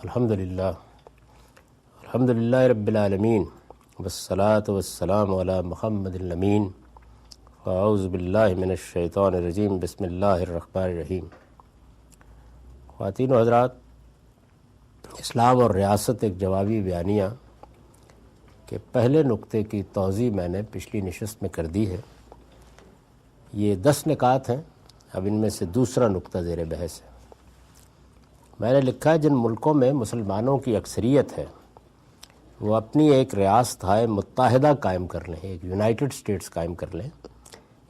الحمدللہ رب العالمین والصلاة والسلام علی محمد الامین اعوذ باللہ من الشیطان الرجیم بسم اللہ الرحمن الرحیم۔ خواتین و حضرات، اسلام اور ریاست ایک جوابی بیانیہ کے پہلے نقطے کی توضیح میں نے پچھلی نشست میں کر دی ہے۔ یہ 10 نکات ہیں، اب ان میں سے دوسرا نقطہ زیر بحث ہے۔ میں نے لکھا ہے جن ملکوں میں مسلمانوں کی اکثریت ہے وہ اپنی ایک ریاستہائے متحدہ قائم کر لیں، ایک یونائٹڈ اسٹیٹس قائم کر لیں،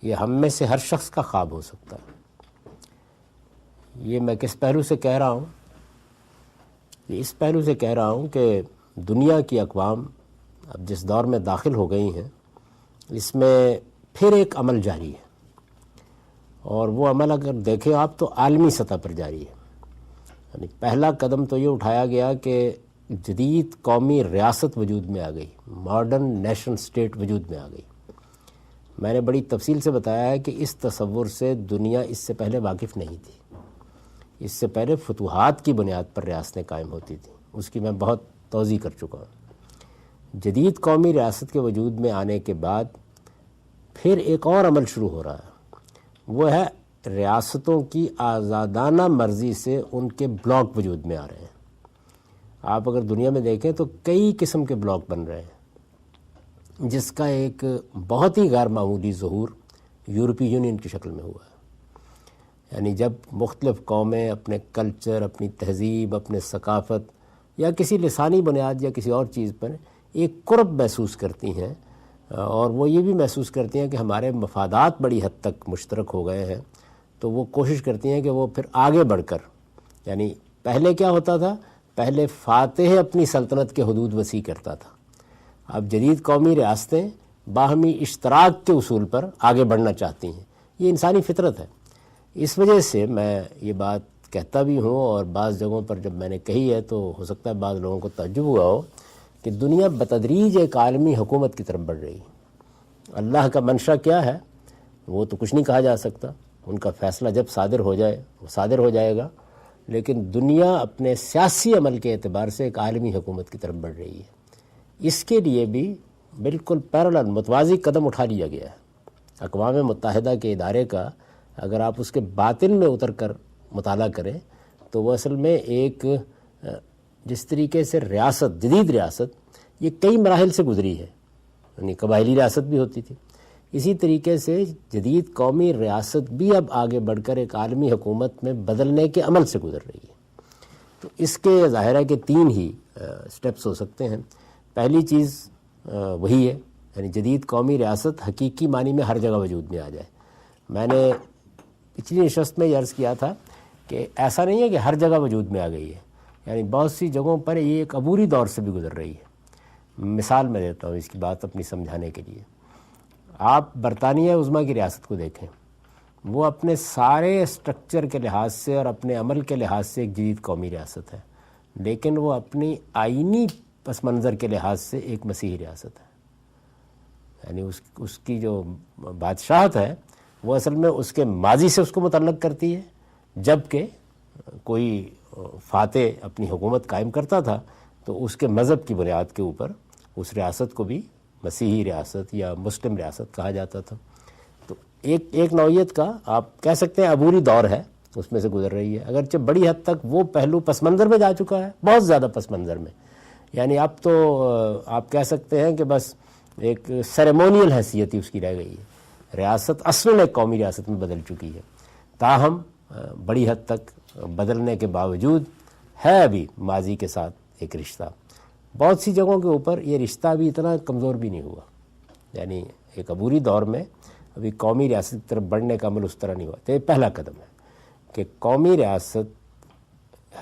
یہ ہم میں سے ہر شخص کا خواب ہو سکتا ہے۔ یہ میں کس پہلو سے کہہ رہا ہوں؟ یہ اس پہلو سے کہہ رہا ہوں کہ دنیا کی اقوام اب جس دور میں داخل ہو گئی ہیں، اس میں پھر ایک عمل جاری ہے، اور وہ عمل اگر دیکھیں آپ تو عالمی سطح پر جاری ہے۔ یعنی پہلا قدم تو یہ اٹھایا گیا کہ جدید قومی ریاست وجود میں آ گئی، ماڈرن نیشن سٹیٹ وجود میں آ گئی۔ میں نے بڑی تفصیل سے بتایا ہے کہ اس تصور سے دنیا اس سے پہلے واقف نہیں تھی۔ اس سے پہلے فتوحات کی بنیاد پر ریاستیں قائم ہوتی تھیں، اس کی میں بہت توضیح کر چکا ہوں۔ جدید قومی ریاست کے وجود میں آنے کے بعد پھر ایک اور عمل شروع ہو رہا ہے، وہ ہے ریاستوں کی آزادانہ مرضی سے ان کے بلاک وجود میں آ رہے ہیں۔ آپ اگر دنیا میں دیکھیں تو کئی قسم کے بلاک بن رہے ہیں، جس کا ایک بہت ہی غیر معمولی ظہور یورپی یونین کی شکل میں ہوا ہے۔ یعنی جب مختلف قومیں اپنے کلچر، اپنی تہذیب، اپنے ثقافت یا کسی لسانی بنیاد یا کسی اور چیز پر ایک قرب محسوس کرتی ہیں، اور وہ یہ بھی محسوس کرتی ہیں کہ ہمارے مفادات بڑی حد تک مشترک ہو گئے ہیں، تو وہ کوشش کرتی ہیں کہ وہ پھر آگے بڑھ کر، یعنی پہلے کیا ہوتا تھا؟ پہلے فاتح اپنی سلطنت کے حدود وسیع کرتا تھا، اب جدید قومی ریاستیں باہمی اشتراک کے اصول پر آگے بڑھنا چاہتی ہیں۔ یہ انسانی فطرت ہے۔ اس وجہ سے میں یہ بات کہتا بھی ہوں، اور بعض جگہوں پر جب میں نے کہی ہے تو ہو سکتا ہے بعض لوگوں کو تعجب ہوا ہو کہ دنیا بتدریج ایک عالمی حکومت کی طرف بڑھ رہی ہے۔ اللہ کا منشا کیا ہے وہ تو کچھ نہیں کہا جا سکتا، ان کا فیصلہ جب صادر ہو جائے وہ صادر ہو جائے گا، لیکن دنیا اپنے سیاسی عمل کے اعتبار سے ایک عالمی حکومت کی طرف بڑھ رہی ہے۔ اس کے لیے بھی بالکل پیرالل متوازی قدم اٹھا لیا گیا ہے۔ اقوام متحدہ کے ادارے کا اگر آپ اس کے باطن میں اتر کر مطالعہ کریں تو وہ اصل میں ایک جس طریقے سے ریاست، جدید ریاست، یہ کئی مراحل سے گزری ہے، یعنی قبائلی ریاست بھی ہوتی تھی، اسی طریقے سے جدید قومی ریاست بھی اب آگے بڑھ کر ایک عالمی حکومت میں بدلنے کے عمل سے گزر رہی ہے۔ تو اس کے ظاہر ہے کہ 3 ہی سٹیپس ہو سکتے ہیں۔ پہلی چیز وہی ہے، یعنی جدید قومی ریاست حقیقی معنی میں ہر جگہ وجود میں آ جائے۔ میں نے پچھلی نشست میں یہ عرض کیا تھا کہ ایسا نہیں ہے کہ ہر جگہ وجود میں آ گئی ہے، یعنی بہت سی جگہوں پر یہ ایک عبوری دور سے بھی گزر رہی ہے۔ مثال میں دیتا ہوں اس کی بات اپنی سمجھانے کے لیے۔ آپ برطانیہ عظمیٰ کی ریاست کو دیکھیں، وہ اپنے سارے سٹرکچر کے لحاظ سے اور اپنے عمل کے لحاظ سے ایک جدید قومی ریاست ہے، لیکن وہ اپنی آئینی پس منظر کے لحاظ سے ایک مسیحی ریاست ہے۔ یعنی اس کی جو بادشاہت ہے وہ اصل میں اس کے ماضی سے اس کو متعلق کرتی ہے، جبکہ کوئی فاتح اپنی حکومت قائم کرتا تھا تو اس کے مذہب کی بنیاد کے اوپر اس ریاست کو بھی مسیحی ریاست یا مسلم ریاست کہا جاتا تھا۔ تو ایک نوعیت کا آپ کہہ سکتے ہیں عبوری دور ہے، اس میں سے گزر رہی ہے، اگرچہ بڑی حد تک وہ پہلو پس منظر میں جا چکا ہے، بہت زیادہ پس منظر میں۔ یعنی اب تو آپ کہہ سکتے ہیں کہ بس ایک سیریمونیل حیثیت ہی اس کی رہ گئی ہے، ریاست اصل ایک قومی ریاست میں بدل چکی ہے۔ تاہم بڑی حد تک بدلنے کے باوجود ہے ابھی ماضی کے ساتھ ایک رشتہ۔ بہت سی جگہوں کے اوپر یہ رشتہ ابھی اتنا کمزور بھی نہیں ہوا، یعنی ایک عبوری دور میں ابھی قومی ریاست کی طرف بڑھنے کا عمل اس طرح نہیں ہوا۔ تو یہ پہلا قدم ہے کہ قومی ریاست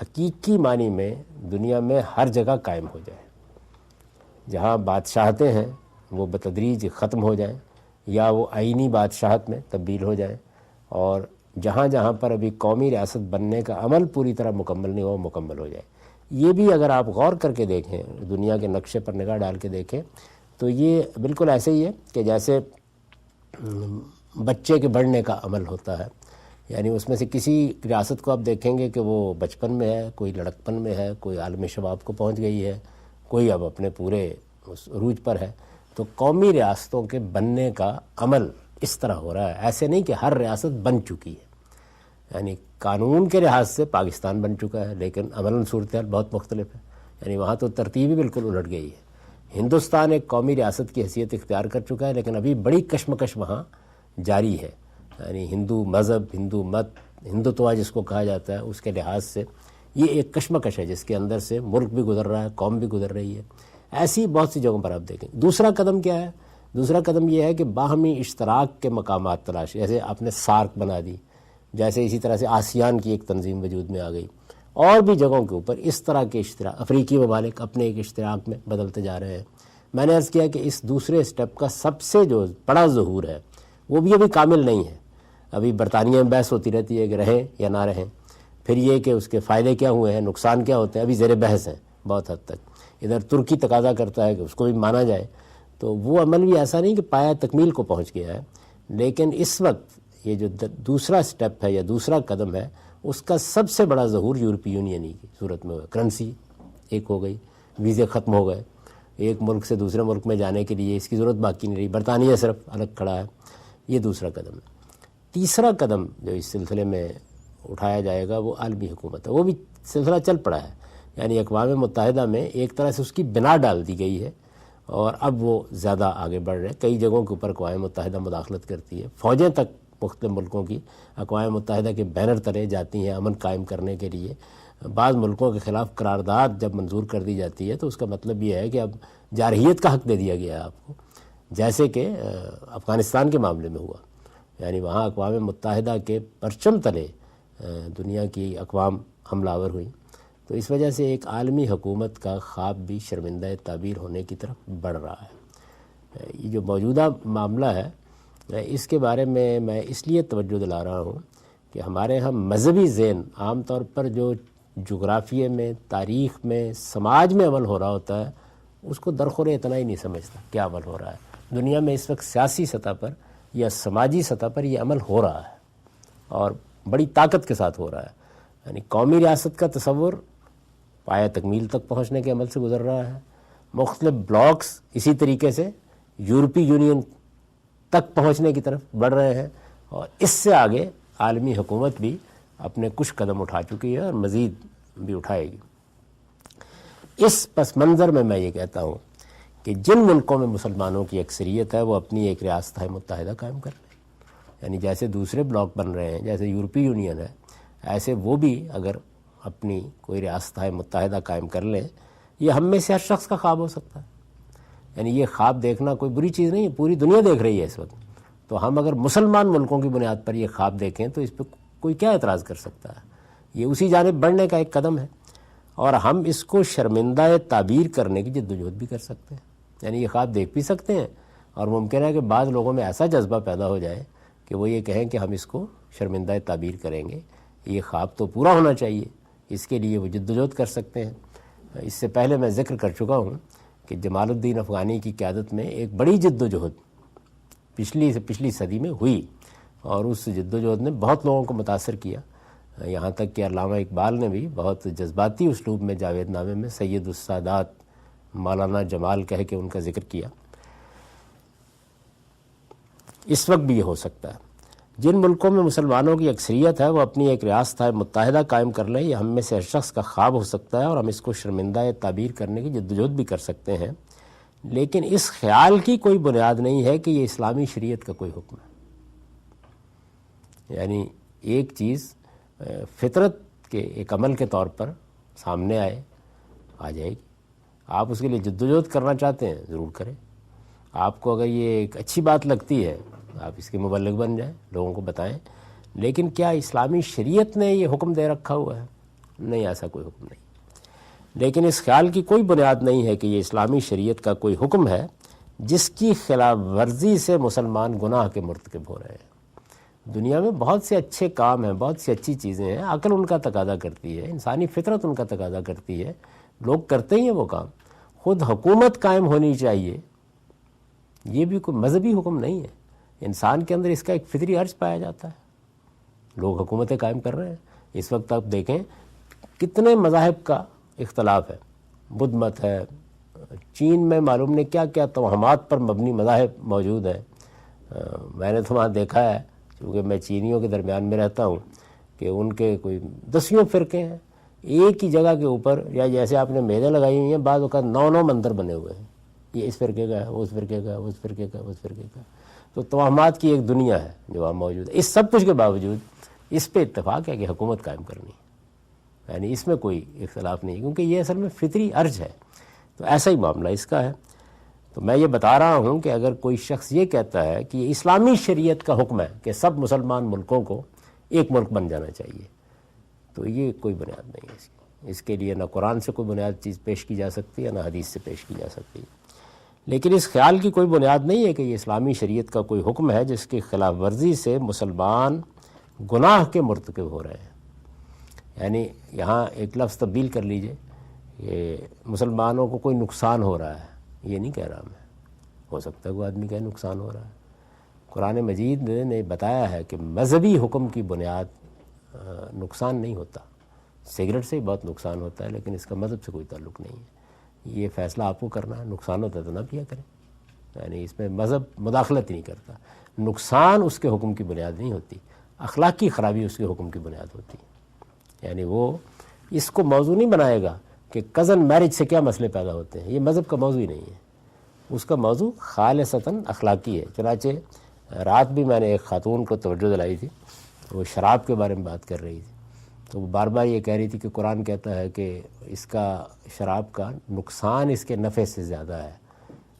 حقیقی معنی میں دنیا میں ہر جگہ قائم ہو جائے، جہاں بادشاہتیں ہیں وہ بتدریج ختم ہو جائیں یا وہ آئینی بادشاہت میں تبدیل ہو جائیں، اور جہاں جہاں پر ابھی قومی ریاست بننے کا عمل پوری طرح مکمل نہیں ہوا مکمل ہو جائے۔ یہ بھی اگر آپ غور کر کے دیکھیں، دنیا کے نقشے پر نگاہ ڈال کے دیکھیں تو یہ بالکل ایسے ہی ہے کہ جیسے بچے کے بڑھنے کا عمل ہوتا ہے، یعنی اس میں سے کسی ریاست کو آپ دیکھیں گے کہ وہ بچپن میں ہے، کوئی لڑکپن میں ہے، کوئی عالم شباب کو پہنچ گئی ہے، کوئی اب اپنے پورے اس عروج پر ہے. تو قومی ریاستوں کے بننے کا عمل اس طرح ہو رہا ہے. ایسے نہیں کہ ہر ریاست بن چکی ہے، یعنی قانون کے لحاظ سے پاکستان بن چکا ہے لیکن عملاً صورتحال بہت مختلف ہے. یعنی وہاں تو ترتیب ہی بالکل الٹ گئی ہے. ہندوستان ایک قومی ریاست کی حیثیت اختیار کر چکا ہے لیکن ابھی بڑی کشمکش وہاں جاری ہے. یعنی ہندو مذہب، ہندو مت، ہندوتوا جس کو کہا جاتا ہے، اس کے لحاظ سے یہ ایک کشمکش ہے جس کے اندر سے ملک بھی گزر رہا ہے، قوم بھی گزر رہی ہے. ایسی بہت سی جگہوں پر آپ دیکھیں. دوسرا قدم کیا ہے؟ دوسرا قدم یہ ہے کہ باہمی اشتراک کے مقامات تلاش. جیسے آپ نے سارک بنا دی، جیسے اسی طرح سے آسیان کی ایک تنظیم وجود میں آ گئی، اور بھی جگہوں کے اوپر اس طرح کے اشتراک. افریقی ممالک اپنے ایک اشتراک میں بدلتے جا رہے ہیں. میں نے عرض کیا کہ اس دوسرے اسٹیپ کا سب سے جو بڑا ظہور ہے وہ بھی ابھی کامل نہیں ہے. ابھی برطانیہ میں بحث ہوتی رہتی ہے کہ رہیں یا نہ رہیں، پھر یہ کہ اس کے فائدے کیا ہوئے ہیں، نقصان کیا ہوتے ہیں، ابھی زیر بحث ہیں بہت حد تک. ادھر ترکی تقاضا کرتا ہے کہ اس کو بھی مانا جائے. تو وہ عمل بھی ایسا نہیں کہ پایا تکمیل کو پہنچ گیا ہے، لیکن اس وقت یہ جو دوسرا اسٹیپ ہے یا دوسرا قدم ہے اس کا سب سے بڑا ظہور یورپی یونین کی صورت میں ہوا. کرنسی ایک ہو گئی، ویزے ختم ہو گئے، ایک ملک سے دوسرے ملک میں جانے کے لیے اس کی ضرورت باقی نہیں رہی. برطانیہ صرف الگ کھڑا ہے. یہ دوسرا قدم ہے. تیسرا قدم جو اس سلسلے میں اٹھایا جائے گا وہ عالمی حکومت ہے. وہ بھی سلسلہ چل پڑا ہے. یعنی اقوام متحدہ میں ایک طرح سے اس کی بنا ڈال دی گئی ہے اور اب وہ زیادہ آگے بڑھ رہے ہیں. کئی جگہوں کے اوپر اقوام متحدہ مداخلت کرتی ہے. فوجیں تک مختلف ملکوں کی اقوام متحدہ کے بینر تلے جاتی ہیں امن قائم کرنے کے لیے. بعض ملکوں کے خلاف قرارداد جب منظور کر دی جاتی ہے تو اس کا مطلب یہ ہے کہ اب جارحیت کا حق دے دیا گیا ہے آپ کو، جیسے کہ افغانستان کے معاملے میں ہوا. یعنی وہاں اقوام متحدہ کے پرچم تلے دنیا کی اقوام حملہ آور ہوئی. تو اس وجہ سے ایک عالمی حکومت کا خواب بھی شرمندہ تعبیر ہونے کی طرف بڑھ رہا ہے. یہ جو موجودہ معاملہ ہے اس کے بارے میں اس لیے توجہ دلا رہا ہوں کہ ہمارے ہاں مذہبی ذہن عام طور پر جو جغرافیے میں، تاریخ میں، سماج میں عمل ہو رہا ہوتا ہے اس کو درخورے اتنا ہی نہیں سمجھتا کیا عمل ہو رہا ہے. دنیا میں اس وقت سیاسی سطح پر یا سماجی سطح پر یہ عمل ہو رہا ہے اور بڑی طاقت کے ساتھ ہو رہا ہے. یعنی قومی ریاست کا تصور پایا تکمیل تک پہنچنے کے عمل سے گزر رہا ہے. مختلف بلاکس اسی طریقے سے یورپی یونین تک پہنچنے کی طرف بڑھ رہے ہیں اور اس سے آگے عالمی حکومت بھی اپنے کچھ قدم اٹھا چکی ہے اور مزید بھی اٹھائے گی. اس پس منظر میں یہ کہتا ہوں کہ جن ملکوں میں مسلمانوں کی اکثریت ہے وہ اپنی ایک ریاست متحدہ قائم کر لیں. یعنی جیسے دوسرے بلاک بن رہے ہیں، جیسے یورپی یونین ہے، ایسے وہ بھی اگر اپنی کوئی ریاست متحدہ قائم کر لیں. یہ ہم میں سے ہر شخص کا خواب ہو سکتا ہے. یعنی یہ خواب دیکھنا کوئی بری چیز نہیں ہے، پوری دنیا دیکھ رہی ہے اس وقت. تو ہم اگر مسلمان ملکوں کی بنیاد پر یہ خواب دیکھیں تو اس پہ کوئی کیا اعتراض کر سکتا ہے؟ یہ اسی جانب بڑھنے کا ایک قدم ہے اور ہم اس کو شرمندہ تعبیر کرنے کی جدوجہد بھی کر سکتے ہیں. یعنی یہ خواب دیکھ بھی سکتے ہیں اور ممکن ہے کہ بعض لوگوں میں ایسا جذبہ پیدا ہو جائے کہ وہ یہ کہیں کہ ہم اس کو شرمندہ تعبیر کریں گے. یہ خواب تو پورا ہونا چاہیے، اس کے لیے وہ جدوجہد کر سکتے ہیں. اس سے پہلے میں ذکر کر چکا ہوں کہ جمال الدین افغانی کی قیادت میں ایک بڑی جدوجہد پچھلی صدی میں ہوئی اور اس جدوجہد نے بہت لوگوں کو متاثر کیا. یہاں تک کہ علامہ اقبال نے بھی بہت جذباتی اسلوب میں جاوید نامے میں سید السادات مولانا جمال کہہ کے ان کا ذکر کیا. اس وقت بھی یہ ہو سکتا ہے. جن ملکوں میں مسلمانوں کی اکثریت ہے وہ اپنی ایک ریاست متحدہ قائم کر لیں. یہ ہم میں سے ہر شخص کا خواب ہو سکتا ہے اور ہم اس کو شرمندہ تعبیر کرنے کی جدوجہد بھی کر سکتے ہیں. لیکن اس خیال کی کوئی بنیاد نہیں ہے کہ یہ اسلامی شریعت کا کوئی حکم ہے. یعنی ایک چیز فطرت کے ایک عمل کے طور پر سامنے آ جائے گی. آپ اس کے لیے جدوجہد کرنا چاہتے ہیں ضرور کریں. آپ کو اگر یہ ایک اچھی بات لگتی ہے آپ اس کے مبلغ بن جائیں، لوگوں کو بتائیں. لیکن کیا اسلامی شریعت نے یہ حکم دے رکھا ہوا ہے؟ نہیں، ایسا کوئی حکم نہیں. لیکن اس خیال کی کوئی بنیاد نہیں ہے کہ یہ اسلامی شریعت کا کوئی حکم ہے جس کی خلاف ورزی سے مسلمان گناہ کے مرتکب ہو رہے ہیں. دنیا میں بہت سے اچھے کام ہیں، بہت سی اچھی چیزیں ہیں، عقل ان کا تقاضا کرتی ہے، انسانی فطرت ان کا تقاضا کرتی ہے، لوگ کرتے ہی ہیں وہ کام. خود حکومت قائم ہونی چاہیے، یہ بھی کوئی مذہبی حکم نہیں ہے. انسان کے اندر اس کا ایک فطری عرض پایا جاتا ہے. لوگ حکومتیں قائم کر رہے ہیں. اس وقت آپ دیکھیں کتنے مذاہب کا اختلاف ہے. بدھ مت ہے، چین میں معلوم نہیں کیا کیا توہمات پر مبنی مذاہب موجود ہیں. میں نے تو وہاں دیکھا ہے، کیونکہ میں چینیوں کے درمیان میں رہتا ہوں، کہ ان کے کوئی 10 فرقے ہیں ایک ہی جگہ کے اوپر. یا جیسے آپ نے میزیں لگائی ہوئی ہیں، بعض اوقات 9 مندر بنے ہوئے ہیں، یہ اس فرقے کا ہے، اس فرقے کا، اس فرقے کا، اس فرقے کا. تو توہمات کی ایک دنیا ہے جو وہاں موجود ہے. اس سب کچھ کے باوجود اس پہ اتفاق ہے کہ حکومت قائم کرنی ہے، یعنی اس میں کوئی اختلاف نہیں، کیونکہ یہ اصل میں فطری ارج ہے. تو ایسا ہی معاملہ اس کا ہے. تو میں یہ بتا رہا ہوں کہ اگر کوئی شخص یہ کہتا ہے کہ یہ اسلامی شریعت کا حکم ہے کہ سب مسلمان ملکوں کو ایک ملک بن جانا چاہیے، تو یہ کوئی بنیاد نہیں ہے اس کے لیے. نہ قرآن سے کوئی بنیاد چیز پیش کی جا سکتی ہے، نہ حدیث سے پیش کی جا سکتی ہے. لیکن اس خیال کی کوئی بنیاد نہیں ہے کہ یہ اسلامی شریعت کا کوئی حکم ہے جس کی خلاف ورزی سے مسلمان گناہ کے مرتکب ہو رہے ہیں. یعنی یہاں ایک لفظ تبدیل کر لیجئے کہ مسلمانوں کو کوئی نقصان ہو رہا ہے، یہ نہیں کہہ رہا میں. ہو سکتا ہے کوئی آدمی کہے نقصان ہو رہا ہے. قرآن مجید نے بتایا ہے کہ مذہبی حکم کی بنیاد نقصان نہیں ہوتا. سگریٹ سے ہی بہت نقصان ہوتا ہے، لیکن اس کا مذہب سے کوئی تعلق نہیں ہے. یہ فیصلہ آپ کو کرنا ہے. نقصان ہوتا ہے تو نہ پیا کریں، یعنی اس میں مذہب مداخلت ہی نہیں کرتا. نقصان اس کے حکم کی بنیاد نہیں ہوتی، اخلاقی خرابی اس کے حکم کی بنیاد ہوتی ہے. یعنی وہ اس کو موضوع نہیں بنائے گا کہ کزن میرج سے کیا مسئلے پیدا ہوتے ہیں. یہ مذہب کا موضوع ہی نہیں ہے، اس کا موضوع خالصتاً اخلاقی ہے. چنانچہ رات بھی میں نے ایک خاتون کو توجہ دلائی تھی، وہ شراب کے بارے میں بات کر رہی تھی. تو وہ بار بار یہ کہہ رہی تھی کہ قرآن کہتا ہے کہ اس کا شراب کا نقصان اس کے نفع سے زیادہ ہے.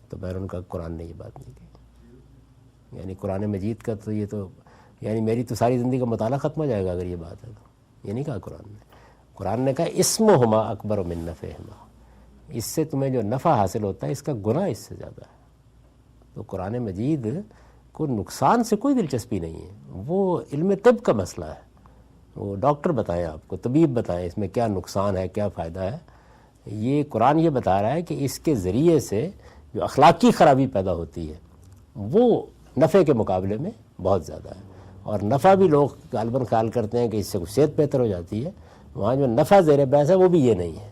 تو میں نے ان کا قرآن نے یہ بات نہیں کی. یعنی قرآن مجید کا تو یہ تو یعنی میری تو ساری زندگی کا مطالعہ ختم ہو جائے گا اگر یہ بات ہے. تو یہ نہیں کہا قرآن نے. قرآن نے کہا اسمہما اکبر من نفعہما، اس سے تمہیں جو نفع حاصل ہوتا ہے اس کا گناہ اس سے زیادہ ہے. تو قرآن مجید کو نقصان سے کوئی دلچسپی نہیں ہے. وہ علم طب کا مسئلہ ہے، وہ ڈاکٹر بتائیں، آپ کو طبیب بتائیں اس میں کیا نقصان ہے کیا فائدہ ہے. یہ قرآن یہ بتا رہا ہے کہ اس کے ذریعے سے جو اخلاقی خرابی پیدا ہوتی ہے وہ نفع کے مقابلے میں بہت زیادہ ہے. اور نفع بھی لوگ غالباً خیال کرتے ہیں کہ اس سے کچھ صحت بہتر ہو جاتی ہے. وہاں جو نفع زیر بحث ہے وہ بھی یہ نہیں ہے.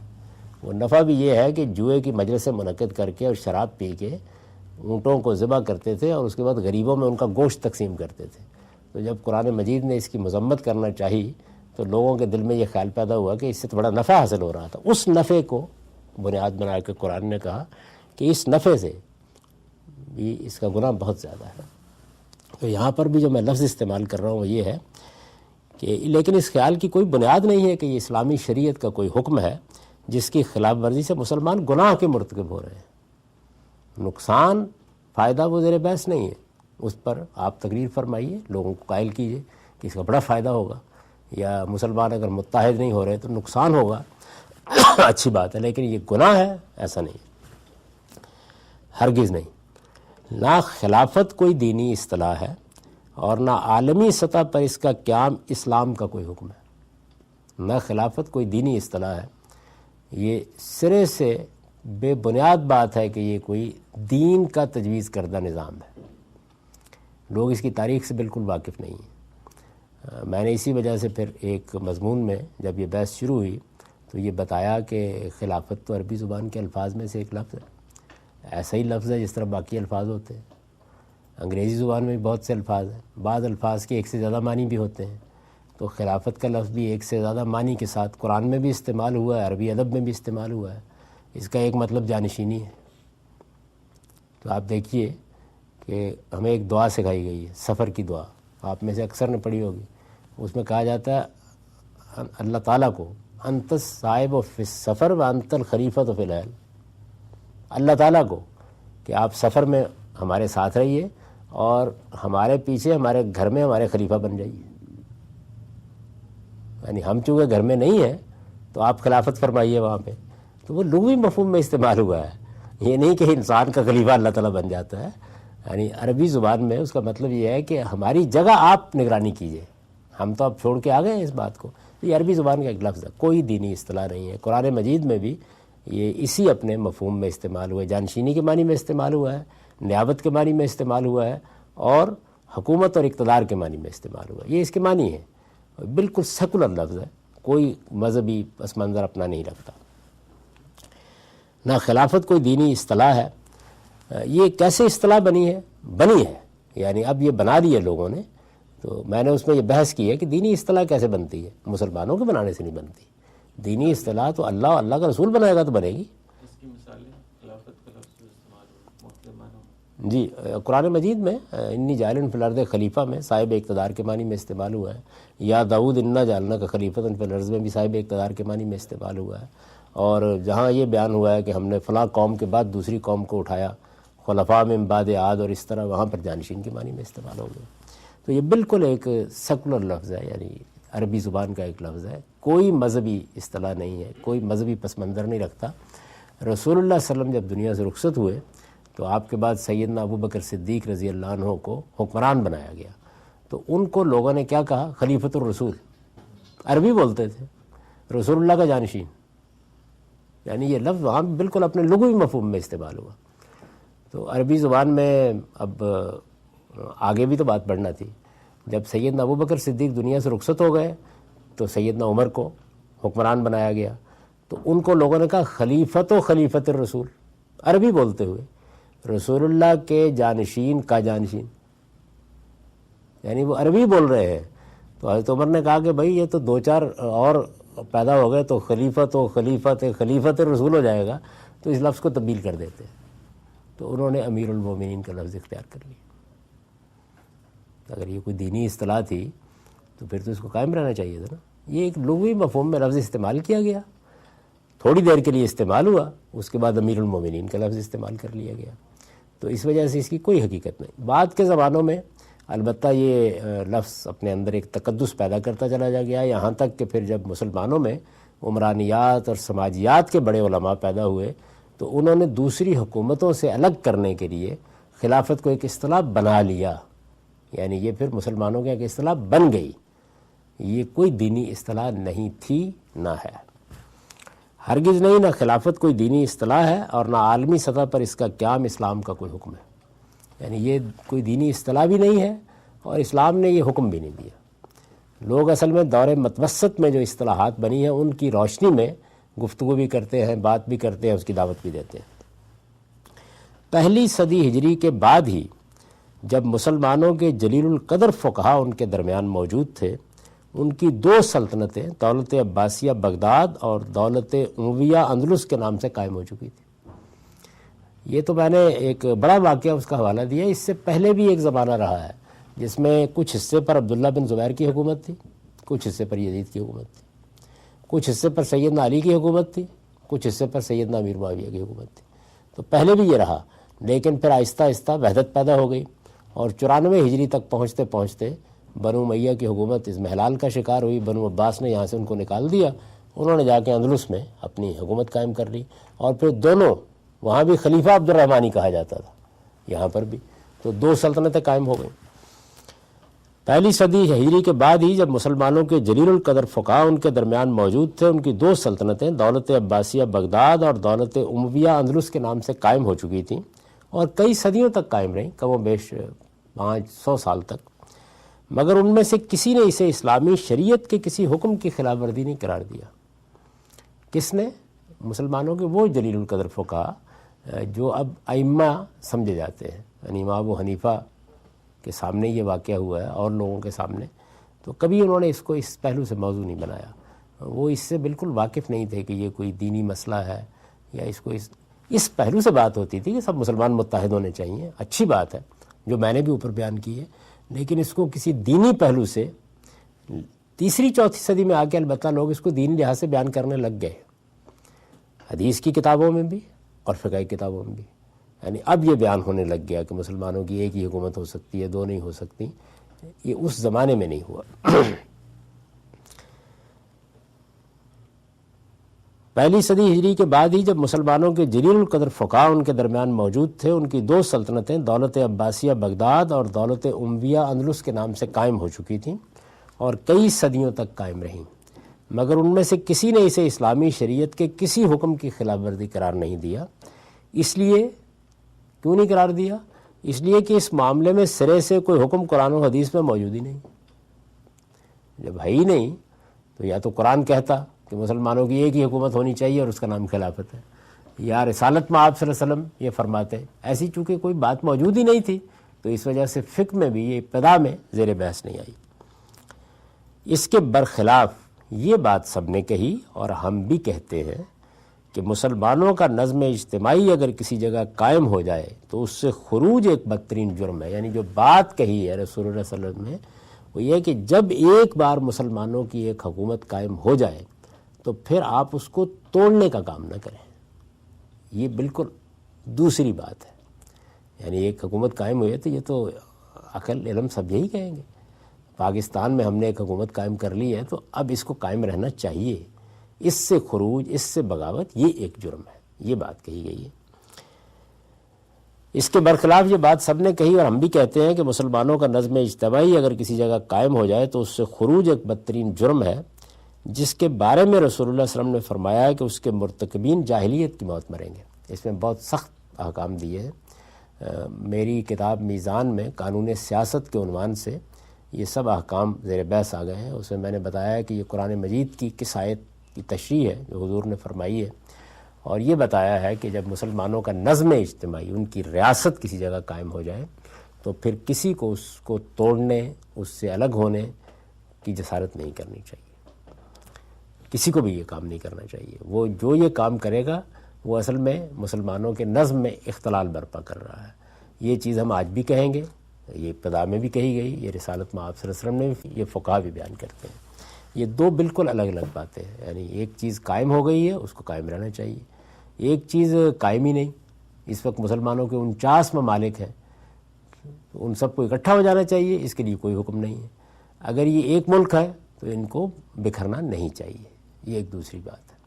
وہ نفع بھی یہ ہے کہ جوئے کی مجلسیں منعقد کر کے اور شراب پی کے اونٹوں کو ذبح کرتے تھے اور اس کے بعد غریبوں میں ان کا گوشت تقسیم کرتے تھے. تو جب قرآن مجید نے اس کی مذمت کرنا چاہی تو لوگوں کے دل میں یہ خیال پیدا ہوا کہ اس سے تو بڑا نفع حاصل ہو رہا تھا. اس نفع کو بنیاد بنا کے قرآن نے کہا کہ اس نفع سے بھی اس کا گناہ بہت زیادہ ہے. تو یہاں پر بھی جو میں لفظ استعمال کر رہا ہوں وہ یہ ہے کہ لیکن اس خیال کی کوئی بنیاد نہیں ہے کہ یہ اسلامی شریعت کا کوئی حکم ہے جس کی خلاف ورزی سے مسلمان گناہ کے مرتکب ہو رہے ہیں. نقصان فائدہ وہ زیر بحث نہیں ہے. اس پر آپ تقریر فرمائیے، لوگوں کو قائل کیجئے کہ اس کا بڑا فائدہ ہوگا، یا مسلمان اگر متحد نہیں ہو رہے تو نقصان ہوگا. اچھی بات ہے، لیکن یہ گناہ ہے ایسا نہیں، ہرگز نہیں. نہ خلافت کوئی دینی اصطلاح ہے اور نہ عالمی سطح پر اس کا قیام اسلام کا کوئی حکم ہے. نہ خلافت کوئی دینی اصطلاح ہے، یہ سرے سے بے بنیاد بات ہے کہ یہ کوئی دین کا تجویز کردہ نظام ہے. لوگ اس کی تاریخ سے بالکل واقف نہیں ہیں. میں نے اسی وجہ سے پھر ایک مضمون میں جب یہ بحث شروع ہوئی تو یہ بتایا کہ خلافت تو عربی زبان کے الفاظ میں سے ایک لفظ ہے، ایسا ہی لفظ ہے جس طرح باقی الفاظ ہوتے ہیں. انگریزی زبان میں بھی بہت سے الفاظ ہیں، بعض الفاظ کے ایک سے زیادہ معنی بھی ہوتے ہیں. تو خلافت کا لفظ بھی ایک سے زیادہ معنی کے ساتھ قرآن میں بھی استعمال ہوا ہے، عربی ادب میں بھی استعمال ہوا ہے. اس کا ایک مطلب جانشینی ہے. تو آپ دیکھیے کہ ہمیں ایک دعا سکھائی گئی ہے، سفر کی دعا، آپ میں سے اکثر نے پڑھی ہوگی. اس میں کہا جاتا ہے اللہ تعالیٰ کو انت صاحب و فی السفر و انت الخلیفۃ فی الاہل. اللہ تعالیٰ کو کہ آپ سفر میں ہمارے ساتھ رہیے اور ہمارے پیچھے ہمارے گھر میں ہمارے خلیفہ بن جائیے. یعنی ہم چونکہ گھر میں نہیں ہیں تو آپ خلافت فرمائیے وہاں پہ. تو وہ لغوی مفہوم میں استعمال ہوا ہے، یہ نہیں کہ انسان کا خلیفہ اللہ تعالیٰ بن جاتا ہے. یعنی عربی زبان میں اس کا مطلب یہ ہے کہ ہماری جگہ آپ نگرانی کیجئے، ہم تو اب چھوڑ کے آ گئے ہیں اس بات کو. یہ عربی زبان کا ایک لفظ ہے، کوئی دینی اصطلاح نہیں ہے. قرآن مجید میں بھی یہ اسی اپنے مفہوم میں استعمال ہوا ہے. جانشینی کے معنی میں استعمال ہوا ہے، نیابت کے معنی میں استعمال ہوا ہے، اور حکومت اور اقتدار کے معنی میں استعمال ہوا ہے. یہ اس کے معنی ہے. بالکل سیکولر لفظ ہے، کوئی مذہبی پس منظر اپنا نہیں رکھتا۔ نہ خلافت کوئی دینی اصطلاح ہے۔ یہ کیسے اصطلاح بنی ہے؟ یعنی اب یہ بنا دی ہے لوگوں نے، تو میں نے اس میں یہ بحث کی ہے کہ دینی اصطلاح کیسے بنتی ہے؟ مسلمانوں کے بنانے سے نہیں بنتی۔ دینی اصطلاح تو اللہ کا رسول بنائے گا تو بنے گی۔ اس کی مثالیں خلافت کا لفظ استعمال ہو مختلف معنوں۔ جی، قرآن مجید میں انی جاعل فی الارض خلیفہ میں صاحب اقتدار کے معنی میں استعمال ہوا ہے، یا داؤد انا جعلنا کا خلیفۃ فی الارض میں بھی صاحب اقتدار کے معنی میں استعمال ہوا ہے، اور جہاں یہ بیان ہوا ہے کہ ہم نے فلاں قوم کے بعد دوسری قوم کو اٹھایا، خلفاء من بعد عاد، اور اس طرح وہاں پر جانشین کے معنی میں استعمال ہو گیا۔ تو یہ بالکل ایک سیکولر لفظ ہے، یعنی عربی زبان کا ایک لفظ ہے، کوئی مذہبی اصطلاح نہیں ہے، کوئی مذہبی پس منظر نہیں رکھتا۔ رسول اللہ صلی اللہ علیہ وسلم جب دنیا سے رخصت ہوئے تو آپ کے بعد سیدنا ابو بکر صدیق رضی اللہ عنہ کو حکمران بنایا گیا، تو ان کو لوگوں نے کیا کہا؟ خلیفۃ الرسول۔ عربی بولتے تھے، رسول اللہ کا جانشین، یعنی یہ لفظ وہاں بالکل اپنے لغوی مفہوم میں استعمال ہوا۔ تو عربی زبان میں اب آگے بھی تو بات بڑھنا تھی۔ جب سیدنا ابو بکر صدیق دنیا سے رخصت ہو گئے تو سیدنا عمر کو حکمران بنایا گیا، تو ان کو لوگوں نے کہا خلیفۃ الرسول، عربی بولتے ہوئے، رسول اللہ کے جانشین کا جانشین، یعنی وہ عربی بول رہے ہیں۔ تو حضرت عمر نے کہا کہ بھائی یہ تو دو چار اور پیدا ہو گئے تو خلیفت الرسول ہو جائے گا، تو اس لفظ کو تبدیل کر دیتے۔ تو انہوں نے امیر المومنین کا لفظ اختیار کر لیا۔ اگر یہ کوئی دینی اصطلاح تھی تو پھر تو اس کو قائم رہنا چاہیے تھا نا۔ یہ ایک لغوی مفہوم میں لفظ استعمال کیا گیا، تھوڑی دیر کے لیے استعمال ہوا، اس کے بعد امیر المومنین کا لفظ استعمال کر لیا گیا۔ تو اس وجہ سے اس کی کوئی حقیقت نہیں۔ بعد کے زمانوں میں البتہ یہ لفظ اپنے اندر ایک تقدس پیدا کرتا چلا جا گیا، یہاں تک کہ پھر جب مسلمانوں میں عمرانیات اور سماجیات کے بڑے علماء پیدا ہوئے تو انہوں نے دوسری حکومتوں سے الگ کرنے کے لیے خلافت کو ایک اصطلاح بنا لیا، یعنی یہ پھر مسلمانوں کے ایک اصطلاح بن گئی۔ یہ کوئی دینی اصطلاح نہیں تھی، نہ ہے، ہرگز نہیں۔ نہ خلافت کوئی دینی اصطلاح ہے اور نہ عالمی سطح پر اس کا قیام اسلام کا کوئی حکم ہے، یعنی یہ کوئی دینی اصطلاح بھی نہیں ہے اور اسلام نے یہ حکم بھی نہیں دیا۔ لوگ اصل میں دور متوسط میں جو اصطلاحات بنی ہیں ان کی روشنی میں گفتگو بھی کرتے ہیں، بات بھی کرتے ہیں، اس کی دعوت بھی دیتے ہیں۔ پہلی صدی ہجری کے بعد ہی جب مسلمانوں کے جلیل القدر فقہا ان کے درمیان موجود تھے، ان کی دو سلطنتیں دولت عباسیہ بغداد اور دولت امویہ اندلس کے نام سے قائم ہو چکی تھی۔ یہ تو میں نے ایک بڑا واقعہ اس کا حوالہ دیا، اس سے پہلے بھی ایک زمانہ رہا ہے جس میں کچھ حصے پر عبداللہ بن زبیر کی حکومت تھی، کچھ حصے پر یزید کی حکومت تھی، کچھ حصے پر سیدنا علی کی حکومت تھی، کچھ حصے پر سیدنا امیر معاویہ کی حکومت تھی۔ تو پہلے بھی یہ رہا، لیکن پھر آہستہ آہستہ وحدت پیدا ہو گئی، اور 94 ہجری تک پہنچتے پہنچتے بنو امیہ کی حکومت اضمحلال کا شکار ہوئی۔ بنو عباس نے یہاں سے ان کو نکال دیا، انہوں نے جا کے اندلس میں اپنی حکومت قائم کر لی، اور پھر دونوں، وہاں بھی خلیفہ عبد الرحمن کہا جاتا تھا، یہاں پر بھی، تو دو سلطنتیں قائم ہو گئیں۔ پہلی صدی ہجری کے بعد ہی جب مسلمانوں کے جلیل القدر فقہا ان کے درمیان موجود تھے، ان کی دو سلطنتیں دولت عباسیہ بغداد اور دولت امویہ اندلس کے نام سے قائم ہو چکی تھیں، اور کئی صدیوں تک قائم رہیں، کم و بیش 500 سال تک، مگر ان میں سے کسی نے اسے اسلامی شریعت کے کسی حکم کی خلاف ورزی نہیں قرار دیا۔ کس نے؟ مسلمانوں کے وہ جلیل القدر فقہا جو اب ائمہ سمجھے جاتے ہیں، یعنی امام ابو حنیفہ کے سامنے یہ واقعہ ہوا ہے اور لوگوں کے سامنے، تو کبھی انہوں نے اس کو اس پہلو سے موضوع نہیں بنایا، وہ اس سے بالکل واقف نہیں تھے کہ یہ کوئی دینی مسئلہ ہے، یا اس کو اس پہلو سے بات ہوتی تھی کہ سب مسلمان متحد ہونے چاہیے، اچھی بات ہے جو میں نے بھی اوپر بیان کی ہے، لیکن اس کو کسی دینی پہلو سے تیسری چوتھی صدی میں آ کے البتہ لوگ اس کو دینی لحاظ سے بیان کرنے لگ گئے، حدیث کی کتابوں میں بھی اور فقہ کی کتابوں میں بھی، یعنی اب یہ بیان ہونے لگ گیا کہ مسلمانوں کی ایک ہی حکومت ہو سکتی ہے، دو نہیں ہو سکتی، یہ اس زمانے میں نہیں ہوا۔ پہلی صدی ہجری کے بعد ہی جب مسلمانوں کے جلیل القدر فقہا ان کے درمیان موجود تھے، ان کی دو سلطنتیں دولت عباسیہ بغداد اور دولت امویہ اندلس کے نام سے قائم ہو چکی تھیں اور کئی صدیوں تک قائم رہیں، مگر ان میں سے کسی نے اسے اسلامی شریعت کے کسی حکم کی خلاف ورزی قرار نہیں دیا۔ اس لیے کیوں نہیں قرار دیا؟ اس لیے کہ اس معاملے میں سرے سے کوئی حکم قرآن و حدیث میں موجود ہی نہیں۔ جب ہے ہی نہیں تو یا تو قرآن کہتا کہ مسلمانوں کی ایک ہی حکومت ہونی چاہیے اور اس کا نام خلافت ہے، یا رسالت میں آپ صلی اللہ علیہ وسلم یہ فرماتے ہیں۔ ایسی چونکہ کوئی بات موجود ہی نہیں تھی تو اس وجہ سے فقہ میں بھی یہ ابتدا میں زیر بحث نہیں آئی۔ اس کے برخلاف یہ بات سب نے کہی اور ہم بھی کہتے ہیں کہ مسلمانوں کا نظم اجتماعی اگر کسی جگہ قائم ہو جائے تو اس سے خروج ایک بدترین جرم ہے۔ یعنی جو بات کہی ہے رسول اللہ صلی اللہ علیہ وسلم نے وہ یہ کہ جب ایک بار مسلمانوں کی ایک حکومت قائم ہو جائے تو پھر آپ اس کو توڑنے کا کام نہ کریں، یہ بالکل دوسری بات ہے۔ یعنی ایک حکومت قائم ہوئی ہے تو یہ تو عقل علم سب یہی کہیں گے، پاکستان میں ہم نے ایک حکومت قائم کر لی ہے تو اب اس کو قائم رہنا چاہیے، اس سے خروج، اس سے بغاوت یہ ایک جرم ہے، یہ بات کہی گئی ہے۔ اس کے برخلاف یہ بات سب نے کہی اور ہم بھی کہتے ہیں کہ مسلمانوں کا نظم اجتماعی اگر کسی جگہ قائم ہو جائے تو اس سے خروج ایک بدترین جرم ہے، جس کے بارے میں رسول اللہ صلی اللہ علیہ وسلم نے فرمایا ہے کہ اس کے مرتکبین جاہلیت کی موت مریں گے۔ اس میں بہت سخت احکام دیے ہیں۔ میری کتاب میزان میں قانون سیاست کے عنوان سے یہ سب احکام زیر بحث آ گئے ہیں۔ اس میں میں نے بتایا کہ یہ قرآن مجید کی کس آیت کی تشریح ہے جو حضور نے فرمائی ہے، اور یہ بتایا ہے کہ جب مسلمانوں کا نظم اجتماعی، ان کی ریاست کسی جگہ قائم ہو جائے تو پھر کسی کو اس کو توڑنے، اس سے الگ ہونے کی جسارت نہیں کرنی چاہیے، کسی کو بھی یہ کام نہیں کرنا چاہیے۔ وہ جو یہ کام کرے گا وہ اصل میں مسلمانوں کے نظم میں اختلال برپا کر رہا ہے۔ یہ چیز ہم آج بھی کہیں گے، یہ ابتدا میں بھی کہی گئی، یہ رسالت میں آپ صلی اللہ علیہ وسلم نے بھی، یہ فقہا بھی بیان کرتے ہیں۔ یہ دو بالکل الگ الگ باتیں ہیں۔ یعنی ایک چیز قائم ہو گئی ہے اس کو قائم رہنا چاہیے، ایک چیز قائم ہی نہیں۔ اس وقت مسلمانوں کے 49 ممالک ہیں، ان سب کو اکٹھا ہو جانا چاہیے، اس کے لیے کوئی حکم نہیں ہے۔ اگر یہ ایک ملک ہے تو ان کو بکھرنا نہیں چاہیے، یہ ایک دوسری بات ہے۔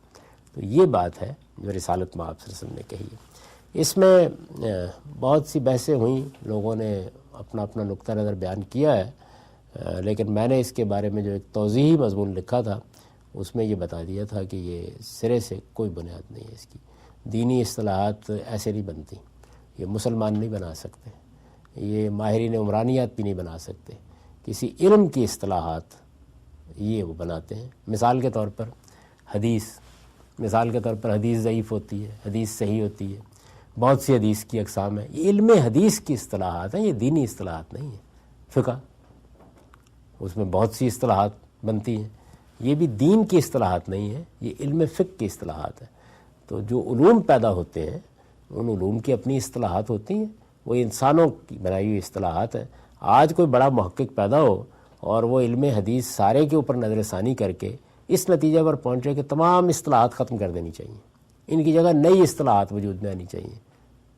تو یہ بات ہے جو رسالت میں آپ صلی اللہ علیہ وسلم نے کہی ہے۔ اس میں بہت سی بحثیں ہوئیں، لوگوں نے اپنا اپنا نقطہ نظر بیان کیا ہے، لیکن میں نے اس کے بارے میں جو ایک توضیحی مضمون لکھا تھا اس میں یہ بتا دیا تھا کہ یہ سرے سے کوئی بنیاد نہیں ہے اس کی۔ دینی اصطلاحات ایسے نہیں بنتی، یہ مسلمان نہیں بنا سکتے، یہ ماہرین عمرانیات بھی نہیں بنا سکتے، کسی علم کی اصطلاحات یہ وہ بناتے ہیں۔ مثال کے طور پر حدیث، مثال کے طور پر حدیث ضعیف ہوتی ہے، حدیث صحیح ہوتی ہے، بہت سی حدیث کی اقسام ہیں، یہ علم حدیث کی اصطلاحات ہیں، یہ دینی اصطلاحات نہیں ہیں۔ فقہ اس میں بہت سی اصطلاحات بنتی ہیں، یہ بھی دین کی اصطلاحات نہیں ہیں، یہ علم فقہ کی اصطلاحات ہیں۔ تو جو علوم پیدا ہوتے ہیں ان علوم کی اپنی اصطلاحات ہوتی ہیں، وہ انسانوں کی بنائی ہوئی اصطلاحات ہیں۔ آج کوئی بڑا محقق پیدا ہو اور وہ علم حدیث سارے کے اوپر نظر ثانی کر کے اس نتیجے پر پہنچے کہ تمام اصطلاحات ختم کر دینی چاہیے، ان کی جگہ نئی اصطلاحات وجود میں آنی چاہیے،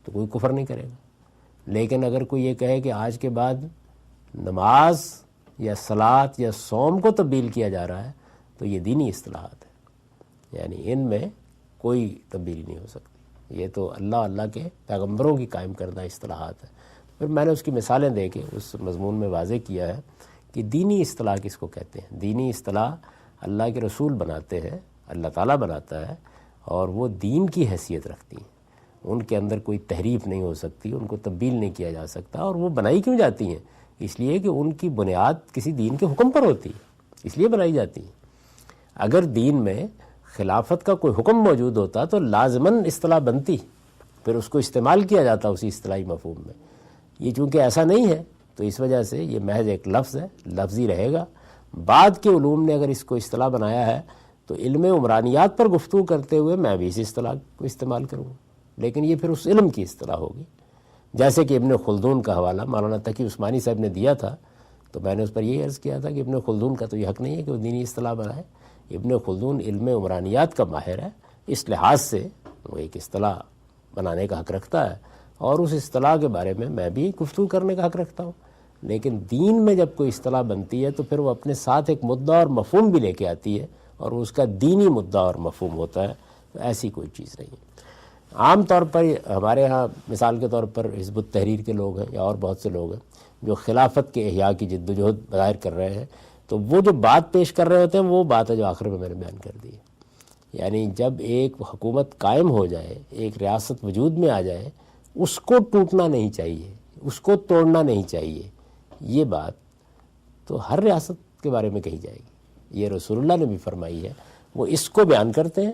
تو کوئی کفر نہیں کرے گا۔ لیکن اگر کوئی یہ کہے کہ آج کے بعد نماز یا صلاۃ یا صوم کو تبدیل کیا جا رہا ہے تو یہ دینی اصطلاحات ہے، یعنی ان میں کوئی تبدیلی نہیں ہو سکتی، یہ تو اللہ کے پیغمبروں کی قائم کردہ اصطلاحات ہیں۔ پھر میں نے اس کی مثالیں دے کے اس مضمون میں واضح کیا ہے کہ دینی اصطلاح کس کو کہتے ہیں۔ دینی اصطلاح اللہ کے رسول بناتے ہیں، اللہ تعالیٰ بناتا ہے، اور وہ دین کی حیثیت رکھتی ہیں، ان کے اندر کوئی تحریف نہیں ہو سکتی، ان کو تبدیل نہیں کیا جا سکتا۔ اور وہ بنائی کیوں جاتی ہیں؟ اس لیے کہ ان کی بنیاد کسی دین کے حکم پر ہوتی ہے، اس لیے بنائی جاتی ہیں۔ اگر دین میں خلافت کا کوئی حکم موجود ہوتا تو لازماً اصطلاح بنتی، پھر اس کو استعمال کیا جاتا اسی اصطلاحی مفہوم میں۔ یہ چونکہ ایسا نہیں ہے تو اس وجہ سے یہ محض ایک لفظ ہے، لفظی رہے گا۔ بعد کے علوم نے اگر اس کو اصطلاح بنایا ہے تو علم عمرانیات پر گفتگو کرتے ہوئے میں بھی اس اصطلاح کو استعمال کروں گا، لیکن یہ پھر اس علم کی اصطلاح ہوگی۔ جیسے کہ ابن خلدون کا حوالہ مولانا تقی عثمانی صاحب نے دیا تھا، تو میں نے اس پر یہ عرض کیا تھا کہ ابن خلدون کا تو یہ حق نہیں ہے کہ وہ دینی اصطلاح بنائے۔ ابن خلدون علم عمرانیات کا ماہر ہے، اس لحاظ سے وہ ایک اصطلاح بنانے کا حق رکھتا ہے، اور اس اصطلاح کے بارے میں میں بھی گفتگو کرنے کا حق رکھتا ہوں۔ لیکن دین میں جب کوئی اصطلاح بنتی ہے تو پھر وہ اپنے ساتھ ایک مدعا اور مفہوم بھی لے کے آتی ہے، اور اس کا دینی مدعا اور مفہوم ہوتا ہے، تو ایسی کوئی چیز نہیں ہے۔ عام طور پر ہمارے ہاں مثال کے طور پر حزب التحریر کے لوگ ہیں یا اور بہت سے لوگ ہیں جو خلافت کے احیاء کی جد و جہد ظاہر کر رہے ہیں، تو وہ جو بات پیش کر رہے ہوتے ہیں وہ بات ہے جو آخر میں نے بیان کر دی ہے۔ یعنی جب ایک حکومت قائم ہو جائے، ایک ریاست وجود میں آ جائے، اس کو ٹوٹنا نہیں چاہیے، اس کو توڑنا نہیں چاہیے۔ یہ بات تو ہر ریاست کے بارے میں کہی جائے گی، یہ رسول اللہ نے بھی فرمائی ہے، وہ اس کو بیان کرتے ہیں۔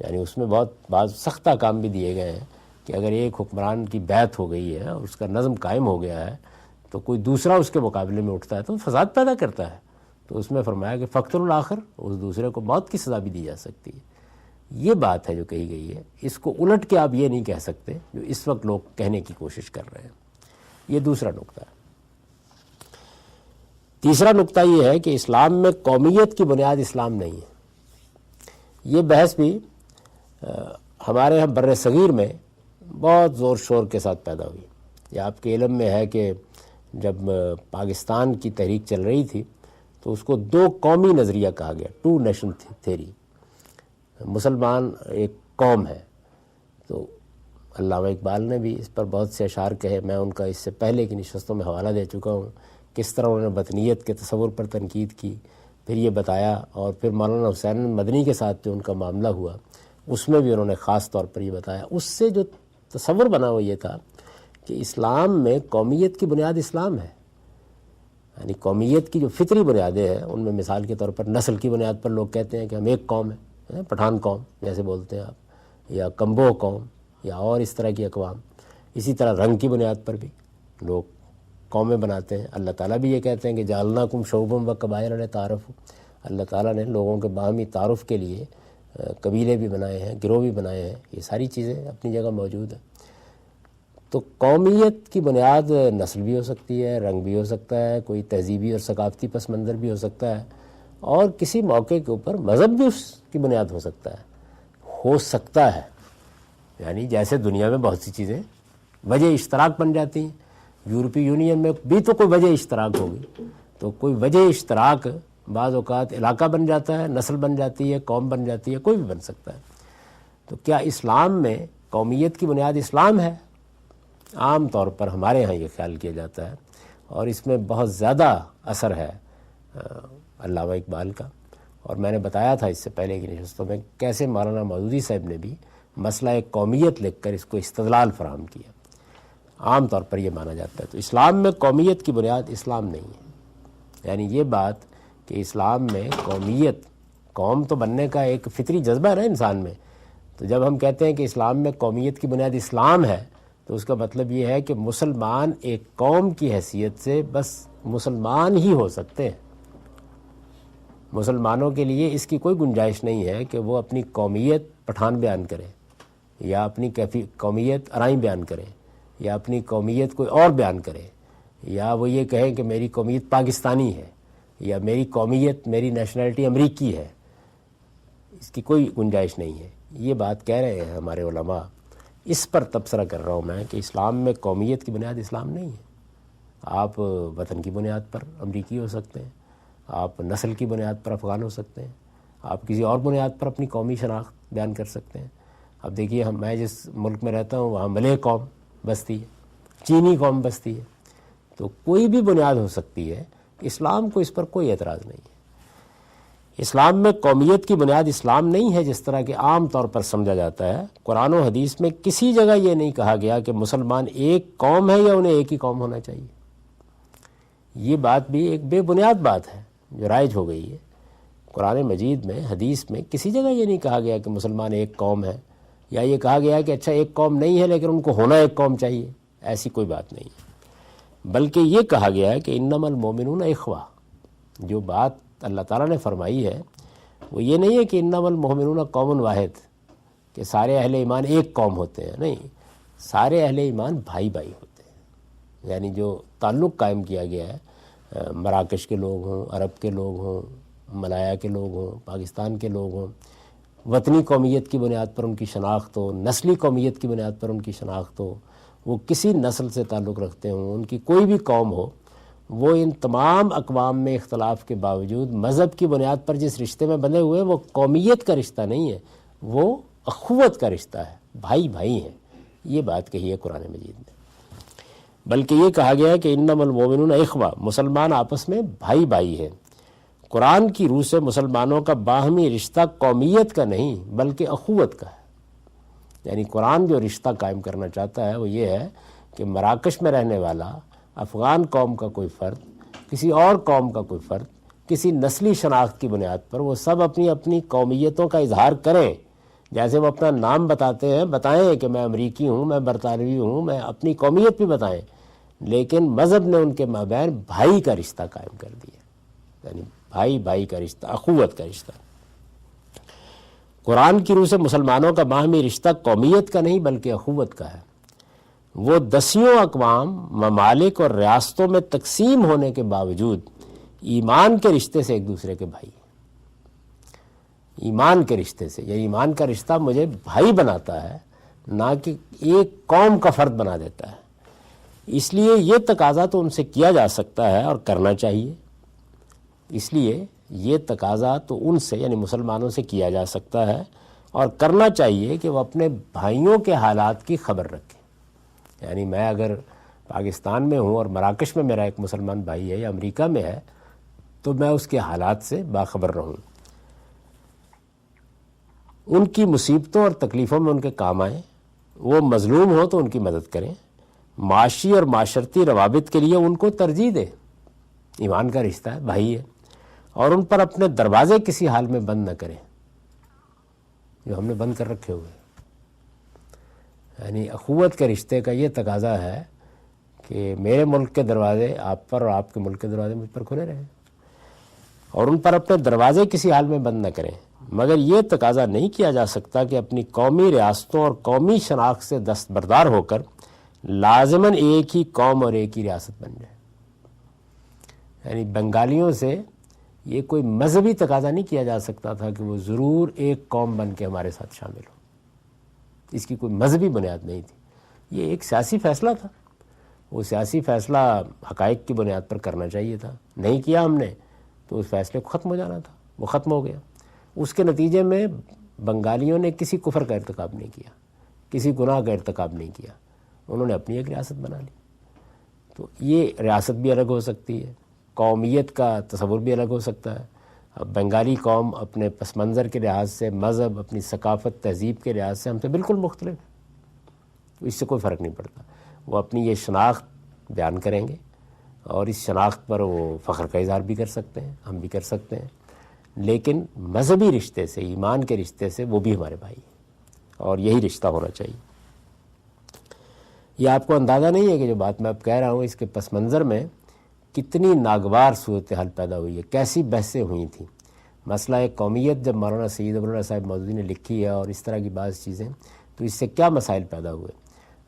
یعنی اس میں بہت بعض سخت احکام بھی دیے گئے ہیں کہ اگر ایک حکمران کی بیعت ہو گئی ہے اور اس کا نظم قائم ہو گیا ہے تو کوئی دوسرا اس کے مقابلے میں اٹھتا ہے تو فساد پیدا کرتا ہے، تو اس میں فرمایا کہ فقتل الآخر، اس دوسرے کو موت کی سزا بھی دی جا سکتی ہے۔ یہ بات ہے جو کہی گئی ہے، اس کو الٹ کے آپ یہ نہیں کہہ سکتے جو اس وقت لوگ کہنے کی کوشش کر رہے ہیں۔ یہ دوسرا نقطہ ہے۔ تیسرا نقطہ یہ ہے کہ اسلام میں قومیت کی بنیاد اسلام نہیں ہے۔ یہ بحث بھی ہمارے یہاں بر صغیر میں بہت زور شور کے ساتھ پیدا ہوئی۔ یہ آپ کے علم میں ہے کہ جب پاکستان کی تحریک چل رہی تھی تو اس کو دو قومی نظریہ کہا گیا، ٹو نیشن تھیری۔ مسلمان ایک قوم ہے، تو علامہ اقبال نے بھی اس پر بہت سے اشعار کہے، میں ان کا اس سے پہلے کی نشستوں میں حوالہ دے چکا ہوں، کس طرح انہوں نے وطنیت کے تصور پر تنقید کی، پھر یہ بتایا، اور پھر مولانا حسین مدنی کے ساتھ جو ان کا معاملہ ہوا اس میں بھی انہوں نے خاص طور پر یہ بتایا۔ اس سے جو تصور بنا وہ یہ تھا کہ اسلام میں قومیت کی بنیاد اسلام ہے، یعنی قومیت کی جو فطری بنیادیں ہیں ان میں مثال کے طور پر نسل کی بنیاد پر لوگ کہتے ہیں کہ ہم ایک قوم ہیں، پٹھان قوم جیسے بولتے ہیں آپ، یا کمبو قوم، یا اور اس طرح کی اقوام۔ اسی طرح رنگ کی بنیاد پر بھی لوگ قومیں بناتے ہیں۔ اللہ تعالیٰ بھی یہ کہتے ہیں کہ جعلناکم شعوبا و قبائل لتعارفوا، اللہ تعالیٰ نے لوگوں کے باہمی تعارف کے لیے قبیلے بھی بنائے ہیں، گروہ بھی بنائے ہیں، یہ ساری چیزیں اپنی جگہ موجود ہیں۔ تو قومیت کی بنیاد نسل بھی ہو سکتی ہے، رنگ بھی ہو سکتا ہے، کوئی تہذیبی اور ثقافتی پس منظر بھی ہو سکتا ہے، اور کسی موقع کے اوپر مذہب بھی اس کی بنیاد ہو سکتا ہے۔ یعنی جیسے دنیا میں بہت سی چیزیں وجہ اشتراک بن جاتی ہیں، یورپی یونین میں بھی تو کوئی وجہ اشتراک ہوگی، تو کوئی وجہ اشتراک بعض اوقات علاقہ بن جاتا ہے، نسل بن جاتی ہے، قوم بن جاتی ہے، کوئی بھی بن سکتا ہے۔ تو کیا اسلام میں قومیت کی بنیاد اسلام ہے؟ عام طور پر ہمارے ہاں یہ خیال کیا جاتا ہے، اور اس میں بہت زیادہ اثر ہے علامہ اقبال کا، اور میں نے بتایا تھا اس سے پہلے کی نشستوں میں کیسے مولانا مودودی صاحب نے بھی مسئلہ قومیت لکھ کر اس کو استدلال فراہم کیا۔ عام طور پر یہ مانا جاتا ہے۔ تو اسلام میں قومیت کی بنیاد اسلام نہیں ہے، یعنی یہ بات کہ اسلام میں قومیت، قوم تو بننے کا ایک فطری جذبہ ہے نا انسان میں، تو جب ہم کہتے ہیں کہ اسلام میں قومیت کی بنیاد اسلام ہے تو اس کا مطلب یہ ہے کہ مسلمان ایک قوم کی حیثیت سے بس مسلمان ہی ہو سکتے ہیں۔ مسلمانوں کے لیے اس کی کوئی گنجائش نہیں ہے کہ وہ اپنی قومیت پٹھان بیان کریں، یا اپنی قومیت ارائیں بیان کریں، یا اپنی قومیت کوئی اور بیان کرے، یا وہ یہ کہیں کہ میری قومیت پاکستانی ہے، یا میری قومیت، میری نیشنلٹی امریکی ہے۔ اس کی کوئی گنجائش نہیں ہے۔ یہ بات کہہ رہے ہیں ہمارے علماء، اس پر تبصرہ کر رہا ہوں میں کہ اسلام میں قومیت کی بنیاد اسلام نہیں ہے۔ آپ وطن کی بنیاد پر امریکی ہو سکتے ہیں، آپ نسل کی بنیاد پر افغان ہو سکتے ہیں، آپ کسی اور بنیاد پر اپنی قومی شناخت بیان کر سکتے ہیں۔ اب دیکھیے، میں جس ملک میں رہتا ہوں وہاں ملے قوم بستی ہے، چینی قوم بستی ہے، تو کوئی بھی بنیاد ہو سکتی ہے۔ اسلام کو اس پر کوئی اعتراض نہیں ہے۔ اسلام میں قومیت کی بنیاد اسلام نہیں ہے جس طرح کہ عام طور پر سمجھا جاتا ہے۔ قرآن و حدیث میں کسی جگہ یہ نہیں کہا گیا کہ مسلمان ایک قوم ہے یا انہیں ایک ہی قوم ہونا چاہیے۔ یہ بات بھی ایک بے بنیاد بات ہے جو رائج ہو گئی ہے۔ قرآن مجید میں، حدیث میں کسی جگہ یہ نہیں کہا گیا کہ مسلمان ایک قوم ہے، یا یہ کہا گیا کہ اچھا ایک قوم نہیں ہے لیکن ان کو ہونا ایک قوم چاہیے، ایسی کوئی بات نہیں ہے۔ بلکہ یہ کہا گیا ہے کہ انما المومنون اخوہ۔ جو بات اللہ تعالیٰ نے فرمائی ہے وہ یہ نہیں ہے کہ انما المومنون قوم واحد، کہ سارے اہل ایمان ایک قوم ہوتے ہیں، نہیں، سارے اہل ایمان بھائی بھائی ہوتے ہیں۔ یعنی جو تعلق قائم کیا گیا ہے، مراکش کے لوگ ہوں، عرب کے لوگ ہوں، ملایا کے لوگ ہوں، پاکستان کے لوگ ہوں، وطنی قومیت کی بنیاد پر ان کی شناخت ہو، نسلی قومیت کی بنیاد پر ان کی شناخت ہو، وہ کسی نسل سے تعلق رکھتے ہوں، ان کی کوئی بھی قوم ہو، وہ ان تمام اقوام میں اختلاف کے باوجود مذہب کی بنیاد پر جس رشتے میں بندھے ہوئے وہ قومیت کا رشتہ نہیں ہے، وہ اخوت کا رشتہ ہے، بھائی بھائی ہیں۔ یہ بات کہی ہے قرآن مجید میں۔ بلکہ یہ کہا گیا ہے کہ انما المومنون اخوہ، مسلمان آپس میں بھائی بھائی ہیں۔ قرآن کی روح سے مسلمانوں کا باہمی رشتہ قومیت کا نہیں بلکہ اخوت کا ہے۔ یعنی قرآن جو رشتہ قائم کرنا چاہتا ہے وہ یہ ہے کہ مراکش میں رہنے والا افغان قوم کا کوئی فرد، کسی اور قوم کا کوئی فرد، کسی نسلی شناخت کی بنیاد پر وہ سب اپنی اپنی قومیتوں کا اظہار کریں. جیسے وہ اپنا نام بتاتے ہیں، بتائیں کہ میں امریکی ہوں، میں برطانوی ہوں، میں اپنی قومیت بھی بتائیں، لیکن مذہب نے ان کے مابین بھائی کا رشتہ قائم کر دیا، یعنی بھائی بھائی کا رشتہ، اخوت کا رشتہ. قرآن کی روح سے مسلمانوں کا باہمی رشتہ قومیت کا نہیں بلکہ اخوت کا ہے. وہ دسیوں اقوام، ممالک اور ریاستوں میں تقسیم ہونے کے باوجود ایمان کے رشتے سے ایک دوسرے کے بھائی، ایمان کے رشتے سے، یہ ایمان کا رشتہ مجھے بھائی بناتا ہے، نہ کہ ایک قوم کا فرد بنا دیتا ہے. اس لیے یہ تقاضا تو ان سے کیا جا سکتا ہے اور کرنا چاہیے. اس لیے یہ تقاضا تو ان سے یعنی مسلمانوں سے کیا جا سکتا ہے اور کرنا چاہیے کہ وہ اپنے بھائیوں کے حالات کی خبر رکھیں. یعنی میں اگر پاکستان میں ہوں اور مراکش میں میرا ایک مسلمان بھائی ہے یا امریکہ میں ہے تو میں اس کے حالات سے باخبر رہوں، ان کی مصیبتوں اور تکلیفوں میں ان کے کام آئیں، وہ مظلوم ہوں تو ان کی مدد کریں، معاشی اور معاشرتی روابط کے لیے ان کو ترجیح دیں. ایمان کا رشتہ ہے، بھائی ہے، اور ان پر اپنے دروازے کسی حال میں بند نہ کریں جو ہم نے بند کر رکھے ہوئے. یعنی اخوت کے رشتے کا یہ تقاضا ہے کہ میرے ملک کے دروازے آپ پر اور آپ کے ملک کے دروازے مجھ پر کھلے رہیں، اور ان پر اپنے دروازے کسی حال میں بند نہ کریں. مگر یہ تقاضا نہیں کیا جا سکتا کہ اپنی قومی ریاستوں اور قومی شناخت سے دستبردار ہو کر لازماً ایک ہی قوم اور ایک ہی ریاست بن جائے. یعنی بنگالیوں سے یہ کوئی مذہبی تقاضا نہیں کیا جا سکتا تھا کہ وہ ضرور ایک قوم بن کے ہمارے ساتھ شامل ہو. اس کی کوئی مذہبی بنیاد نہیں تھی، یہ ایک سیاسی فیصلہ تھا. وہ سیاسی فیصلہ حقائق کی بنیاد پر کرنا چاہیے تھا، نہیں کیا ہم نے تو اس فیصلے کو ختم ہو جانا تھا. وہ ختم ہو گیا. اس کے نتیجے میں بنگالیوں نے کسی کفر کا ارتکاب نہیں کیا، کسی گناہ کا ارتکاب نہیں کیا، انہوں نے اپنی ایک ریاست بنا لی. تو یہ ریاست بھی الگ ہو سکتی ہے، قومیت کا تصور بھی الگ ہو سکتا ہے. اب بنگالی قوم اپنے پس منظر کے لحاظ سے، مذہب، اپنی ثقافت، تہذیب کے لحاظ سے ہم سے بالکل مختلف ہے، اس سے کوئی فرق نہیں پڑتا. وہ اپنی یہ شناخت بیان کریں گے اور اس شناخت پر وہ فخر کا اظہار بھی کر سکتے ہیں، ہم بھی کر سکتے ہیں، لیکن مذہبی رشتے سے، ایمان کے رشتے سے وہ بھی ہمارے بھائی ہیں اور یہی رشتہ ہونا چاہیے. یہ آپ کو اندازہ نہیں ہے کہ جو بات میں اب کہہ رہا ہوں اس کے پس منظر میں کتنی ناگوار صورتحال پیدا ہوئی ہے، کیسی بحثیں ہوئی تھیں. مسئلہ قومیت جب مولانا سید ابوالعلا صاحب مودودی نے لکھی ہے اور اس طرح کی بعض چیزیں، تو اس سے کیا مسائل پیدا ہوئے.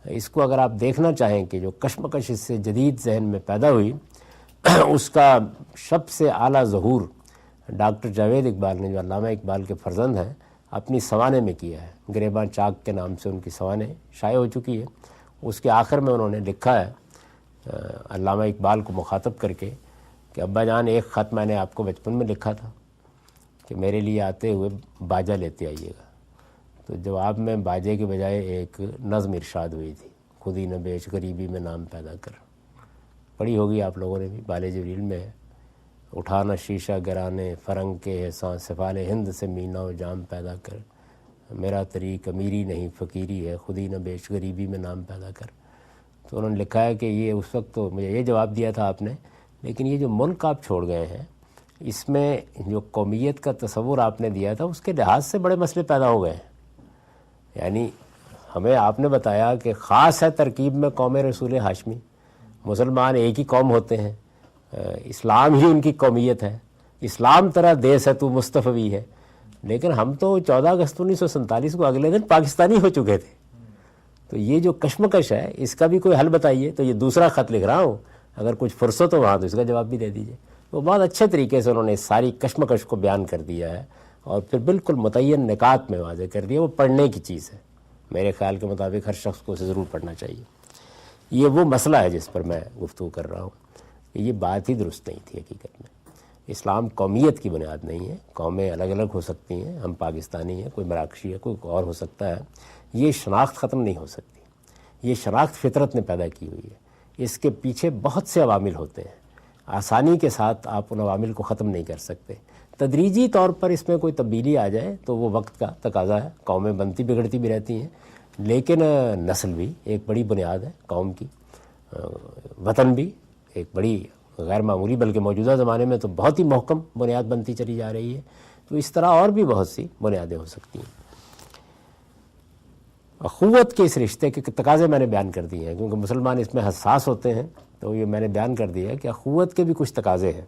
اس کو اگر آپ دیکھنا چاہیں کہ جو کشمکش اس سے جدید ذہن میں پیدا ہوئی اس کا سب سے اعلیٰ ظہور ڈاکٹر جاوید اقبال نے، جو علامہ اقبال کے فرزند ہیں، اپنی سوانح میں کیا ہے. گریباں چاک کے نام سے ان کی سوانح شائع ہو چکی ہے. اس کے آخر میں انہوں نے لکھا ہے علامہ اقبال کو مخاطب کر کے کہ ابا جان ایک خط میں نے آپ کو بچپن میں لکھا تھا کہ میرے لیے آتے ہوئے باجا لیتے آئیے گا. تو جواب میں باجے کے بجائے ایک نظم ارشاد ہوئی تھی، خود ہی نہ بیچ غریبی میں نام پیدا کر. پڑھی ہوگی آپ لوگوں نے بھی، بال جبریل میں ہے. اٹھانا شیشہ گرانے فرنگ کے احسان، سفال ہند سے مینا و جام پیدا کر. میرا طریق امیری نہیں فقیری ہے، خود ہی نہ بیچ غریبی میں نام پیدا کر. تو انہوں نے لکھا ہے کہ یہ اس وقت تو مجھے یہ جواب دیا تھا آپ نے، لیکن یہ جو ملک آپ چھوڑ گئے ہیں اس میں جو قومیت کا تصور آپ نے دیا تھا اس کے لحاظ سے بڑے مسئلے پیدا ہو گئے ہیں. یعنی ہمیں آپ نے بتایا کہ خاص ہے ترکیب میں قوم رسول ہاشمی، مسلمان ایک ہی قوم ہوتے ہیں، اسلام ہی ان کی قومیت ہے، اسلام ترا دیس ہے تو مصطفی ہے. لیکن ہم تو 14 اگست 1947 کو اگلے دن پاکستانی ہو چکے تھے. تو یہ جو کشمکش ہے اس کا بھی کوئی حل بتائیے. تو یہ دوسرا خط لکھ رہا ہوں، اگر کچھ فرصت ہو وہاں تو اس کا جواب بھی دے دیجیے. وہ بہت اچھے طریقے سے انہوں نے ساری کشمکش کو بیان کر دیا ہے اور پھر بالکل متعین نکات میں واضح کر دیا. وہ پڑھنے کی چیز ہے، میرے خیال کے مطابق ہر شخص کو اسے ضرور پڑھنا چاہیے. یہ وہ مسئلہ ہے جس پر میں گفتگو کر رہا ہوں. یہ بات ہی درست نہیں تھی حقیقت میں. اسلام قومیت کی بنیاد نہیں ہے. قومیں الگ الگ ہو سکتی ہیں، ہم پاکستانی ہیں، کوئی مراکشی ہے، کوئی اور ہو سکتا ہے. یہ شناخت ختم نہیں ہو سکتی. یہ شناخت فطرت نے پیدا کی ہوئی ہے. اس کے پیچھے بہت سے عوامل ہوتے ہیں. آسانی کے ساتھ آپ ان عوامل کو ختم نہیں کر سکتے. تدریجی طور پر اس میں کوئی تبدیلی آ جائے تو وہ وقت کا تقاضا ہے. قومیں بنتی بگڑتی بھی رہتی ہیں، لیکن نسل بھی ایک بڑی بنیاد ہے قوم کی، وطن بھی ایک بڑی غیر معمولی بلکہ موجودہ زمانے میں تو بہت ہی محکم بنیاد بنتی چلی جا رہی ہے. تو اس طرح اور بھی بہت سی بنیادیں ہو سکتی ہیں. اخوت کے اس رشتے کے تقاضے میں نے بیان کر دیے ہیں کیونکہ مسلمان اس میں حساس ہوتے ہیں، تو یہ میں نے بیان کر دیا ہے کہ اخوت کے بھی کچھ تقاضے ہیں.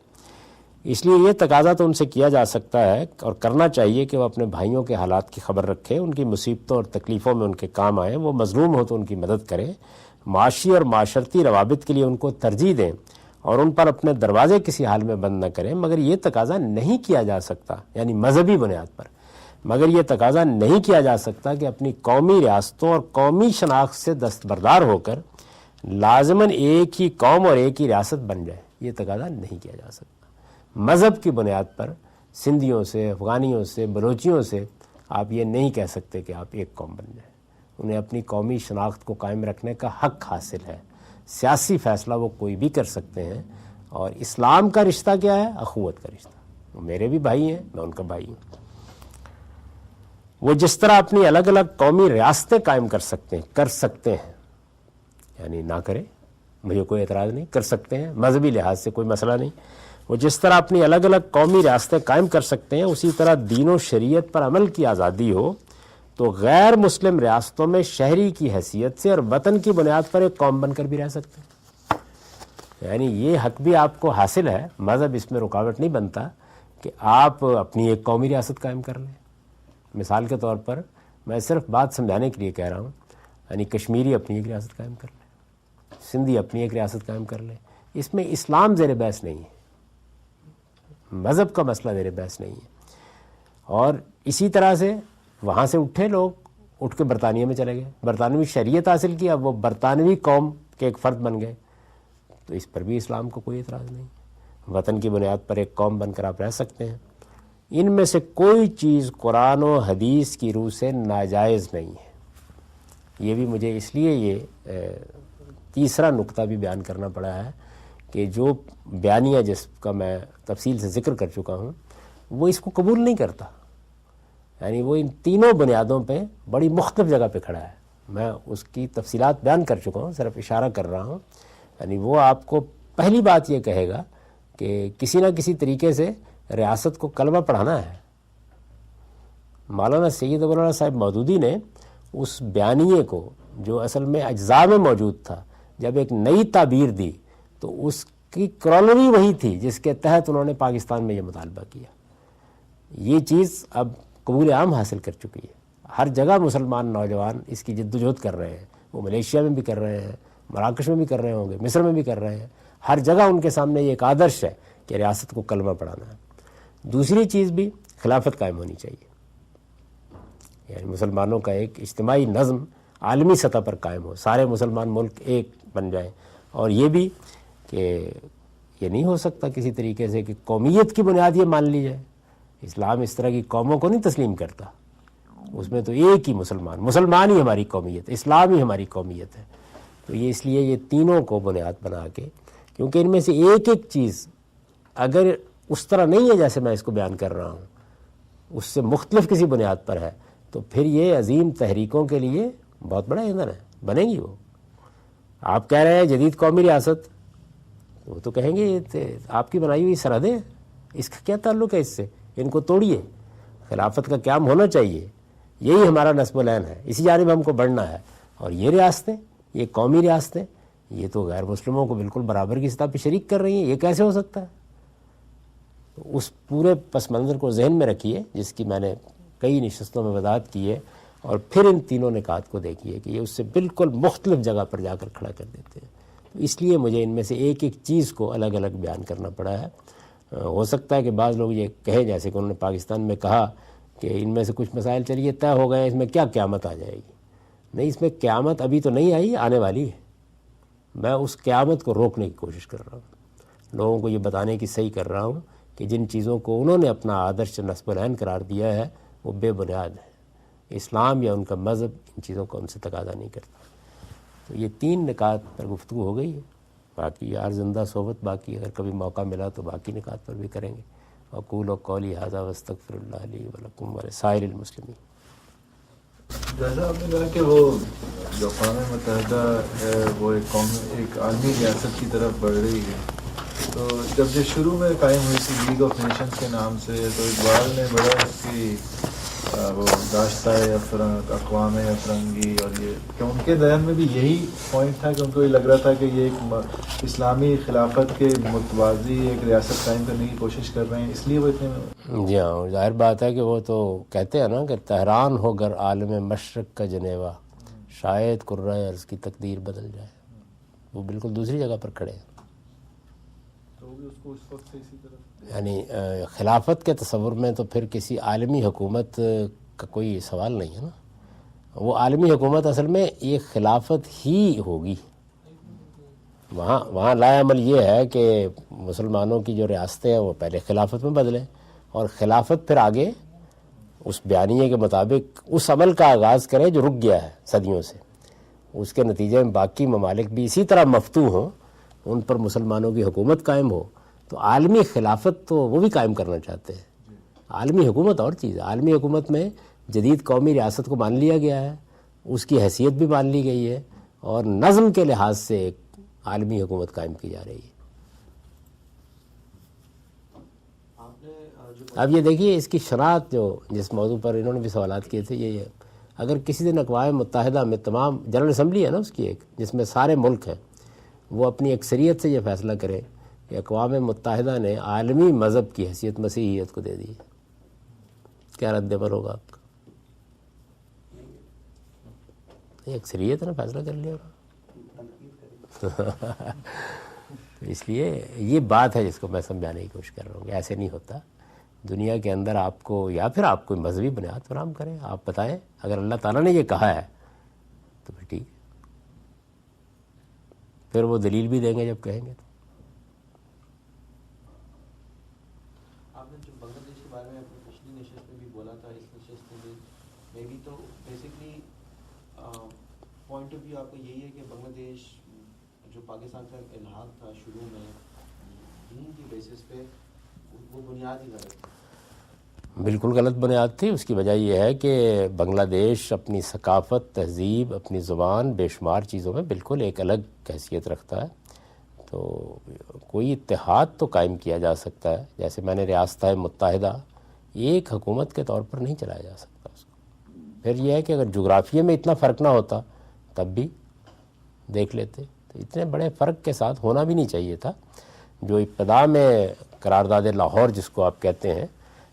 اس لیے یہ تقاضا تو ان سے کیا جا سکتا ہے اور کرنا چاہیے کہ وہ اپنے بھائیوں کے حالات کی خبر رکھیں، ان کی مصیبتوں اور تکلیفوں میں ان کے کام آئیں، وہ مظلوم ہو تو ان کی مدد کریں، معاشی اور معاشرتی روابط کے لیے ان کو ترجیح دیں اور ان پر اپنے دروازے کسی حال میں بند نہ کریں. مگر یہ تقاضا نہیں کیا جا سکتا، یعنی مذہبی بنیاد پر مگر یہ تقاضا نہیں کیا جا سکتا کہ اپنی قومی ریاستوں اور قومی شناخت سے دستبردار ہو کر لازماً ایک ہی قوم اور ایک ہی ریاست بن جائے. یہ تقاضا نہیں کیا جا سکتا. مذہب کی بنیاد پر سندھیوں سے، افغانیوں سے، بلوچیوں سے آپ یہ نہیں کہہ سکتے کہ آپ ایک قوم بن جائیں. انہیں اپنی قومی شناخت کو قائم رکھنے کا حق حاصل ہے. سیاسی فیصلہ وہ کوئی بھی کر سکتے ہیں. اور اسلام کا رشتہ کیا ہے؟ اخوت کا رشتہ. وہ میرے بھی بھائی ہیں، میں ان کا بھائی ہوں. وہ جس طرح اپنی الگ الگ قومی ریاستیں قائم کر سکتے ہیں یعنی نہ کریں، مجھے کوئی اعتراض نہیں، کر سکتے ہیں، مذہبی لحاظ سے کوئی مسئلہ نہیں. وہ جس طرح اپنی الگ الگ قومی ریاستیں قائم کر سکتے ہیں، اسی طرح دین و شریعت پر عمل کی آزادی ہو تو غیر مسلم ریاستوں میں شہری کی حیثیت سے اور وطن کی بنیاد پر ایک قوم بن کر بھی رہ سکتے ہیں. یعنی یہ حق بھی آپ کو حاصل ہے. مذہب اس میں رکاوٹ نہیں بنتا کہ آپ اپنی ایک قومی ریاست قائم کر لیں. مثال کے طور پر میں صرف بات سمجھانے کے لیے کہہ رہا ہوں، یعنی کشمیری اپنی ایک ریاست قائم کر لیں، سندھی اپنی ایک ریاست قائم کر لیں. اس میں اسلام زیر بحث نہیں ہے، مذہب کا مسئلہ زیر بحث نہیں ہے. اور اسی طرح سے وہاں سے اٹھے لوگ، اٹھ کے برطانیہ میں چلے گئے، برطانوی شریعت حاصل کیا، وہ برطانوی قوم کے ایک فرد بن گئے. تو اس پر بھی اسلام کو کوئی اعتراض نہیں. وطن کی بنیاد پر ایک قوم بن کر آپ رہ سکتے ہیں. ان میں سے کوئی چیز قرآن و حدیث کی روح سے ناجائز نہیں ہے. یہ بھی مجھے اس لیے یہ تیسرا نقطہ بھی بیان کرنا پڑا ہے کہ جو بیانیہ جس کا میں تفصیل سے ذکر کر چکا ہوں وہ اس کو قبول نہیں کرتا. یعنی وہ ان تینوں بنیادوں پہ بڑی مختلف جگہ پہ کھڑا ہے. میں اس کی تفصیلات بیان کر چکا ہوں، صرف اشارہ کر رہا ہوں. یعنی وہ آپ کو پہلی بات یہ کہے گا کہ کسی نہ کسی طریقے سے ریاست کو کلمہ پڑھانا ہے. مولانا سید ابو العلا صاحب مودودی نے اس بیانیے کو جو اصل میں اجزاء میں موجود تھا جب ایک نئی تعبیر دی تو اس کی کرولری وہی تھی جس کے تحت انہوں نے پاکستان میں یہ مطالبہ کیا. یہ چیز اب قبول عام حاصل کر چکی ہے. ہر جگہ مسلمان نوجوان اس کی جد و جہد کر رہے ہیں. وہ ملیشیا میں بھی کر رہے ہیں، مراکش میں بھی کر رہے ہوں گے، مصر میں بھی کر رہے ہیں. ہر جگہ ان کے سامنے یہ ایک آدرش ہے کہ ریاست کو کلمہ پڑھانا ہے. دوسری چیز بھی خلافت قائم ہونی چاہیے. یعنی مسلمانوں کا ایک اجتماعی نظم عالمی سطح پر قائم ہو، سارے مسلمان ملک ایک بن جائیں. اور یہ بھی کہ یہ نہیں ہو سکتا کسی طریقے سے کہ قومیت کی بنیاد یہ مان لی جائے. اسلام اس طرح کی قوموں کو نہیں تسلیم کرتا. اس میں تو ایک ہی مسلمان ہی ہماری قومیت، اسلام ہی ہماری قومیت ہے. تو یہ اس لیے یہ تینوں کو بنیاد بنا کے، کیونکہ ان میں سے ایک ایک چیز اگر اس طرح نہیں ہے جیسے میں اس کو بیان کر رہا ہوں، اس سے مختلف کسی بنیاد پر ہے، تو پھر یہ عظیم تحریکوں کے لیے بہت بڑا ایندھن ہے. بنے گی وہ. آپ کہہ رہے ہیں جدید قومی ریاست، وہ تو کہیں گے آپ کی بنائی ہوئی سرحدیں، اس کا کیا تعلق ہے اس سے؟ ان کو توڑیے. خلافت کا قیام ہونا چاہیے، یہی ہمارا نصب العین ہے، اسی جانب ہم کو بڑھنا ہے. اور یہ ریاستیں، یہ قومی ریاستیں، یہ تو غیر مسلموں کو بالکل برابر کی سطح پہ شریک کر رہی ہیں. یہ کیسے ہو سکتا ہے؟ تو اس پورے پس منظر کو ذہن میں رکھیے جس کی میں نے کئی نشستوں میں وضاحت کی ہے، اور پھر ان تینوں نکات کو دیکھیے کہ یہ اس سے بالکل مختلف جگہ پر جا کر کھڑا کر دیتے ہیں. تو اس لیے مجھے ان میں سے ایک ایک چیز کو الگ الگ بیان کرنا پڑا ہے. ہو سکتا ہے کہ بعض لوگ یہ کہیں جیسے کہ انہوں نے پاکستان میں کہا کہ ان میں سے کچھ مسائل چلیے طے ہو گئے، اس میں کیا قیامت آ جائے گی. نہیں، اس میں قیامت ابھی تو نہیں آئی، آنے والی ہے. میں اس قیامت کو روکنے کی کوشش کر رہا ہوں، لوگوں کو یہ بتانے کی صحیح کر رہا ہوں کہ جن چیزوں کو انہوں نے اپنا آدرش نصب العین قرار دیا ہے وہ بے بنیاد ہے. اسلام یا ان کا مذہب ان چیزوں کو ان سے تقاضا نہیں کرتا. تو یہ تین نکات پر گفتگو ہو گئی ہے. باقی یار زندہ صحبت باقی، اگر کبھی موقع ملا تو باقی نکات پر بھی کریں گے. اقول و قولی ھذا واستغفر اللہ لی ولکم ولسائر المسلمین. جیسا آپ نے کہا کہ وہ جو اقوام متحدہ ہے وہ ایک عالمی ریاست کی طرف بڑھ رہی ہے، تو جب یہ شروع میں قائم ہوئی تھی لیگ آف نیشنز کے نام سے، تو اقبال نے بڑا اس کی وہ داشتہ اقوام افرنگی، اور یہ کہ ان کے ذہن میں بھی یہی پوائنٹ تھا کہ ان کو یہ لگ رہا تھا کہ یہ ایک اسلامی خلافت کے متوازی ایک ریاست قائم کرنے کی کوشش کر رہے ہیں، اس لیے وہ اتنے جی ہاں، ظاہر بات ہے کہ وہ تو کہتے ہیں نا کہ تہران ہو گر عالم مشرق کا جنیوا، شاید قرۂ ارض کی تقدیر بدل جائے. وہ بالکل دوسری جگہ پر کھڑے ہیں. تو وہ بھی اس کو اس وقت سے اسی طرح یعنی خلافت کے تصور میں تو پھر کسی عالمی حکومت کا کوئی سوال نہیں ہے نا. وہ عالمی حکومت اصل میں یہ خلافت ہی ہوگی. وہاں لا عمل یہ ہے کہ مسلمانوں کی جو ریاستیں ہیں وہ پہلے خلافت میں بدلیں، اور خلافت پھر آگے اس بیانیے کے مطابق اس عمل کا آغاز کرے جو رک گیا ہے صدیوں سے. اس کے نتیجے میں باقی ممالک بھی اسی طرح مفتوح ہوں، ان پر مسلمانوں کی حکومت قائم ہو. تو عالمی خلافت تو وہ بھی قائم کرنا چاہتے ہیں. عالمی حکومت اور چیز ہے. عالمی حکومت میں جدید قومی ریاست کو مان لیا گیا ہے، اس کی حیثیت بھی مان لی گئی ہے، اور نظم کے لحاظ سے ایک عالمی حکومت قائم کی جا رہی ہے. اب یہ دیکھیے اس کی شناخت جو جس موضوع پر انہوں نے بھی سوالات کیے تھے، یہ اگر کسی دن اقوام متحدہ میں تمام جنرل اسمبلی ہے نا اس کی ایک، جس میں سارے ملک ہیں، وہ اپنی اکثریت سے یہ فیصلہ کرے کہ اقوام متحدہ نے عالمی مذہب کی حیثیت مسیحیت کو دے دی، کیا رد عمل ہوگا آپ کا؟ یہ اکثریت نے فیصلہ کر لیا. اس لیے یہ بات ہے جس کو میں سمجھانے کی کوشش کر رہا ہوں کہ ایسے نہیں ہوتا. دنیا کے اندر آپ کو یا پھر آپ کوئی مذہبی بنیاد فراہم کریں، آپ بتائیں اگر اللہ تعالیٰ نے یہ کہا ہے تو پھر ٹھیک، پھر وہ دلیل بھی دیں گے جب کہیں گے. آپ نے جو بنگلہ دیش کے بارے میں اپنی پچھلی نشست میں بھی بولا تھا، اس نشست میں بھی تو بیسکلی پوائنٹ آف ویو آپ کا یہی ہے کہ بنگلہ دیش جو پاکستان کا الحاق تھا شروع میں دین کی بیسس پہ، وہ بنیاد ہی غلط تھی. بالکل غلط بنیاد تھی. اس کی وجہ یہ ہے کہ بنگلہ دیش اپنی ثقافت، تہذیب، اپنی زبان، بے شمار چیزوں میں بالکل ایک الگ حیثیت رکھتا ہے. تو کوئی اتحاد تو قائم کیا جا سکتا ہے، جیسے میں نے ریاستہائے متحدہ ایک حکومت کے طور پر نہیں چلایا جا سکتا اس کو. پھر یہ ہے کہ اگر جغرافیے میں اتنا فرق نہ ہوتا تب بھی دیکھ لیتے. تو اتنے بڑے فرق کے ساتھ ہونا بھی نہیں چاہیے تھا. جو ابتدا میں قرارداد لاہور جس کو آپ کہتے ہیں،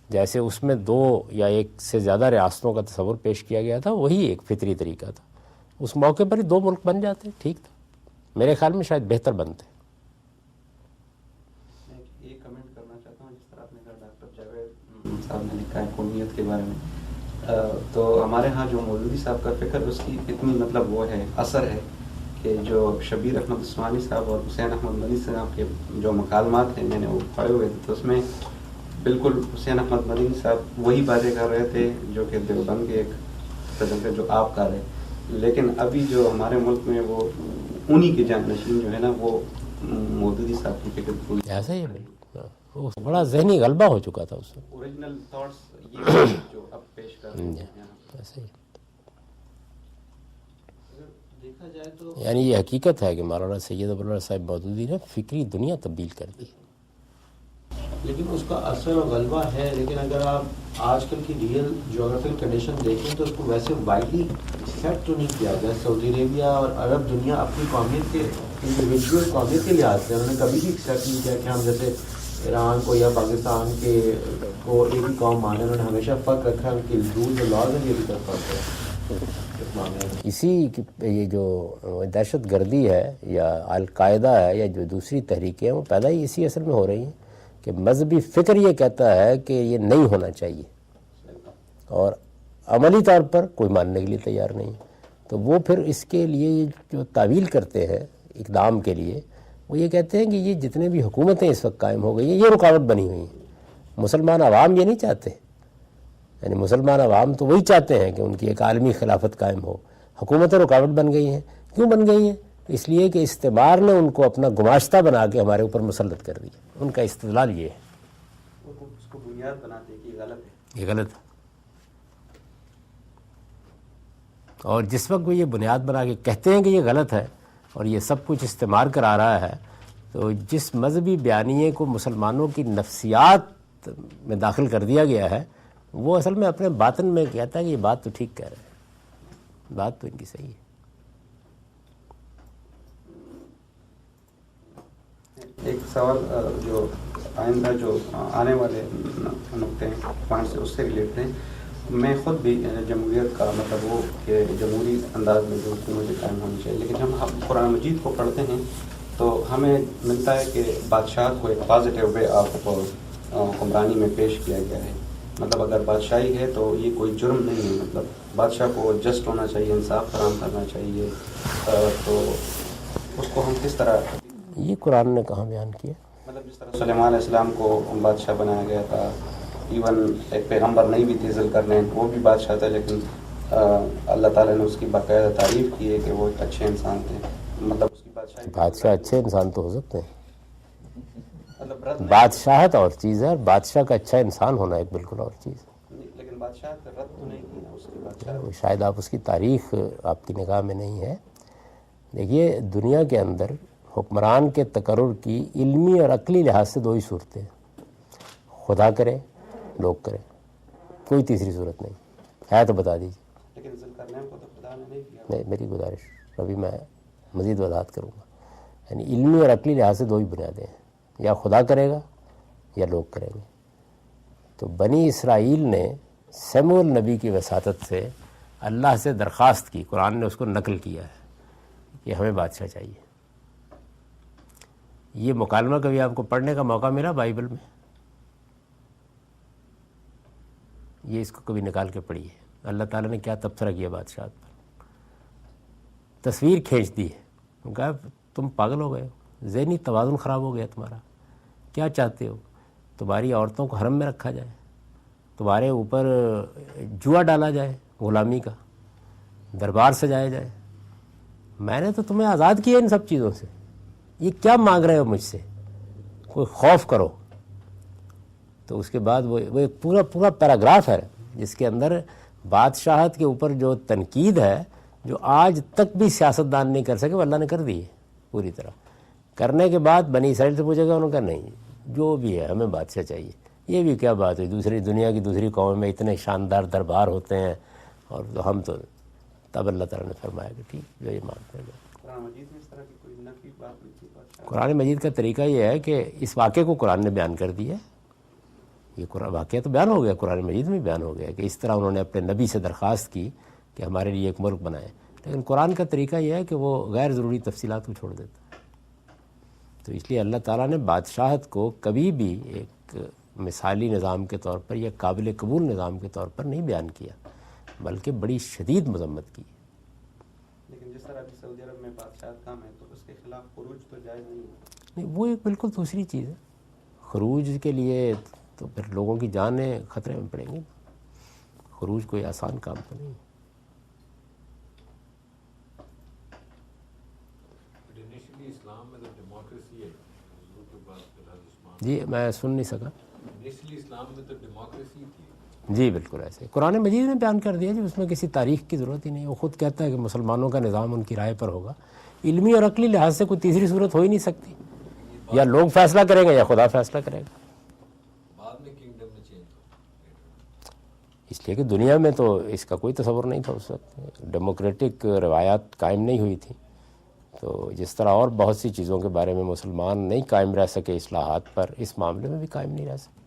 جیسے اس میں 2 یا 1 سے زیادہ ریاستوں کا تصور پیش کیا گیا تھا، وہی ایک فطری طریقہ تھا. اس موقع پر ہی 2 ملک بن جاتے، ٹھیک تھا. میرے خیال میں شاید بہتر بنتے. میں ایک کمنٹ کرنا چاہتا ہوں. جس طرح آپ نے کہا ڈاکٹر جاوید صاحب نے لکھا ہے قومیت کے بارے میں، تو ہمارے ہاں جو مولودی صاحب کا فکر، اس کی اتنی مطلب وہ ہے، اثر ہے کہ جو شبیر احمد عثمانی صاحب اور حسین احمد مدنی صاحب کے جو مکالمات ہیں میں نے وہ پڑھے ہوئے تھے، تو اس میں بالکل حسین احمد مدنی صاحب وہی باتیں کر رہے تھے جو کہ دیوبند کے ایک صدر کے جو آپ کر رہے. لیکن ابھی جو ہمارے ملک میں وہ انہی کے جانشین جو ہے نا، وہ مودودی صاحب کی فکر پوری ایسا ہی ہے. وہ بڑا ذہنی غلبہ ہو چکا تھا اس وقت. اوریجنل تھاٹس یہ جو اب پیش کر رہے ہیں. ایسا ہی. دیکھا جائے تو یعنی یہ حقیقت ہے کہ مولانا سید ابوالفضل صاحب مودودی نے فکری دنیا تبدیل کر دی. لیکن اس کا اثر اور غلبہ ہے. لیکن اگر آپ آج کل کی ریئل جغرافیکل کنڈیشن دیکھیں تو اس کو ویسے وائڈلی ایکسیپٹ تو نہیں کیا گیا. سعودی عربیہ اور عرب دنیا اپنی قومیت کے انڈیویجول قومیت کے لحاظ سے انہوں نے کبھی بھی ایکسیپٹ نہیں کیا کہ ہم جیسے ایران کو یا پاکستان کے کو ایک ہی قوم مانے. انہوں نے ہمیشہ فرق رکھا ہے، ان کے رولز اور لاز ہیں، یہ بھی طرف فرق ہے. اسی یہ جو دہشت گردی ہے یا القاعدہ ہے یا جو دوسری تحریکیں ہیں، وہ پیدا ہی اسی اصل میں ہو رہی ہیں کہ مذہبی فکر یہ کہتا ہے کہ یہ نہیں ہونا چاہیے، اور عملی طور پر کوئی ماننے کے لیے تیار نہیں. تو وہ پھر اس کے لیے جو تعویل کرتے ہیں اقدام کے لیے، وہ یہ کہتے ہیں کہ یہ جتنے بھی حکومتیں اس وقت قائم ہو گئی ہیں، یہ رکاوٹ بنی ہوئی ہیں. مسلمان عوام یہ نہیں چاہتے. یعنی مسلمان عوام تو وہی چاہتے ہیں کہ ان کی ایک عالمی خلافت قائم ہو. حکومتیں رکاوٹ بن گئی ہیں. کیوں بن گئی ہیں؟ اس لیے کہ استعمار نے ان کو اپنا گماشتہ بنا کے ہمارے اوپر مسلط کر دیا. ان کا استدلال یہ ہے. اس کو بنیاد بناتے ہیں کہ یہ غلط ہے. یہ غلط ہے. اور جس وقت وہ یہ بنیاد بنا کے کہتے ہیں کہ یہ غلط ہے اور یہ سب کچھ استعمار کرا رہا ہے، تو جس مذہبی بیانیے کو مسلمانوں کی نفسیات میں داخل کر دیا گیا ہے وہ اصل میں اپنے باطن میں کہتا ہے کہ یہ بات تو ٹھیک کہہ رہے ہیں، بات تو ان کی صحیح ہے۔ ایک سوال جو آئندہ جو آنے والے نقطے ہیں پوائنٹ سے اس سے ریلیٹڈ ہیں، میں خود بھی جمہوریت کا مطلب وہ کہ جمہوری انداز میں جو حکومت قائم ہونی چاہیے، لیکن ہم قرآن مجید کو پڑھتے ہیں تو ہمیں ملتا ہے کہ بادشاہت کو ایک پازیٹیو وے آف حکمرانی میں پیش کیا گیا ہے۔ مطلب اگر بادشاہی ہے تو یہ کوئی جرم نہیں ہے، مطلب بادشاہ کو جسٹ ہونا چاہیے، انصاف فراہم کرنا چاہیے، تو اس کو ہم کس طرح، یہ قرآن نے کہاں بیان کیا؟ مطلب جس طرح سلیمان علیہ السلام کو بادشاہ بنایا گیا تھا، ایون ایک پیغمبر نہیں بھی تھے ذوالقرنین، وہ بھی بادشاہ تھا، لیکن اللہ تعالیٰ نے اس کی باقاعدہ تعریف کی ہے کہ وہ ایک اچھے انسان تھے، مطلب اس کی بادشاہی، بادشاہ اچھے انسان تو ہو سکتے ہیں، مطلب رد نہیں، بادشاہت اور چیز ہے اور بادشاہ کا اچھا انسان ہونا ایک بالکل اور چیز ہے۔ لیکن بادشاہ کا رد تو نہیں کیا اس کی بادشاہ، شاید آپ اس کی تاریخ آپ کی نگاہ میں نہیں ہے۔ دیکھیے دنیا کے اندر حکمران کے تقرر کی علمی اور عقلی لحاظ سے دو ہی صورتیں ہیں، خدا کرے لوگ کریں، کوئی تیسری صورت نہیں ہے، تو بتا دیجیے۔ لیکن ذوالقرنین کو تو خدا نے نہیں کیا۔ نہیں، میری گزارش ابھی میں مزید وضاحت کروں گا، یعنی علمی اور عقلی لحاظ سے دو ہی بنیادیں ہیں، یا خدا کرے گا یا لوگ کریں گے۔ تو بنی اسرائیل نے سموئیل نبی کی وساطت سے اللہ سے درخواست کی، قرآن نے اس کو نقل کیا ہے کہ ہمیں بادشاہ چاہیے۔ یہ مکالمہ کبھی آپ کو پڑھنے کا موقع ملا بائبل میں؟ یہ اس کو کبھی نکال کے پڑھیے، اللہ تعالیٰ نے کیا تبصرہ کیا بادشاہت پر، تصویر کھینچ دی ہے، کہا تم پاگل ہو گئے ہو، ذہنی توازن خراب ہو گیا تمہارا، کیا چاہتے ہو تمہاری عورتوں کو حرم میں رکھا جائے، تمہارے اوپر جوا ڈالا جائے غلامی کا، دربار سجایا جائے، میں نے تو تمہیں آزاد کیا ان سب چیزوں سے، یہ کیا مانگ رہے ہو مجھ سے، کوئی خوف کرو۔ تو اس کے بعد وہ ایک پورا پیراگراف ہے جس کے اندر بادشاہت کے اوپر جو تنقید ہے جو آج تک بھی سیاستدان نہیں کر سکے وہ اللہ نے کر دی ہے پوری طرح۔ کرنے کے بعد بنی اسرائیل سے پوچھے گا، انہوں نے کہا نہیں جو بھی ہے ہمیں بادشاہ چاہیے۔ یہ بھی کیا بات ہے، دوسری دنیا کی دوسری قوموں میں اتنے شاندار دربار ہوتے ہیں اور ہم تو، تب اللہ تعالیٰ نے فرمایا کہ ٹھیک جو یہ مانتے ہیں۔ قرآن مجید میں اس طرح کی کوئی نفی بات نہیں تھی بادشاہ، قرآن مجید کا طریقہ یہ ہے کہ اس واقعے کو قرآن نے بیان کر دیا ہے، یہ واقعہ تو بیان ہو گیا، قرآن مجید میں بیان ہو گیا کہ اس طرح انہوں نے اپنے نبی سے درخواست کی کہ ہمارے لیے ایک ملک بنائے، لیکن قرآن کا طریقہ یہ ہے کہ وہ غیر ضروری تفصیلات کو چھوڑ دیتا ہے۔ تو اس لیے اللہ تعالیٰ نے بادشاہت کو کبھی بھی ایک مثالی نظام کے طور پر یا قابل قبول نظام کے طور پر نہیں بیان کیا، بلکہ بڑی شدید مذمت کی۔ لیکن جس طرح ابھی سعودی عرب میں بادشاہت کام ہے تو اس کے خلاف خروج تو جائز نہیں ہے۔ نہیں، وہ ایک بالکل دوسری چیز ہے، خروج کے لیے تو پھر لوگوں کی جانیں خطرے میں پڑیں گی، خروج کوئی آسان کام تو نہیں۔ اسلام میں تو ڈیموکریسی ہے، جی میں سن نہیں سکا۔ اسلام میں تو ڈیموکریسی تھی۔ جی بالکل ایسے قرآن مجید نے بیان کر دیا جی، اس میں کسی تاریخ کی ضرورت ہی نہیں، وہ خود کہتا ہے کہ مسلمانوں کا نظام ان کی رائے پر ہوگا، علمی اور عقلی لحاظ سے کوئی تیسری صورت ہو ہی نہیں سکتی، یا لوگ فیصلہ کریں گے یا خدا فیصلہ کرے گا۔ بعد میں کنگڈم میں چینج ہو، اس لیے کہ دنیا میں تو اس کا کوئی تصور نہیں تھا اس وقت، ڈیموکریٹک روایات قائم نہیں ہوئی تھیں، تو جس طرح اور بہت سی چیزوں کے بارے میں مسلمان نہیں قائم رہ سکے اصلاحات پر، اس معاملے میں بھی قائم نہیں رہ سکے۔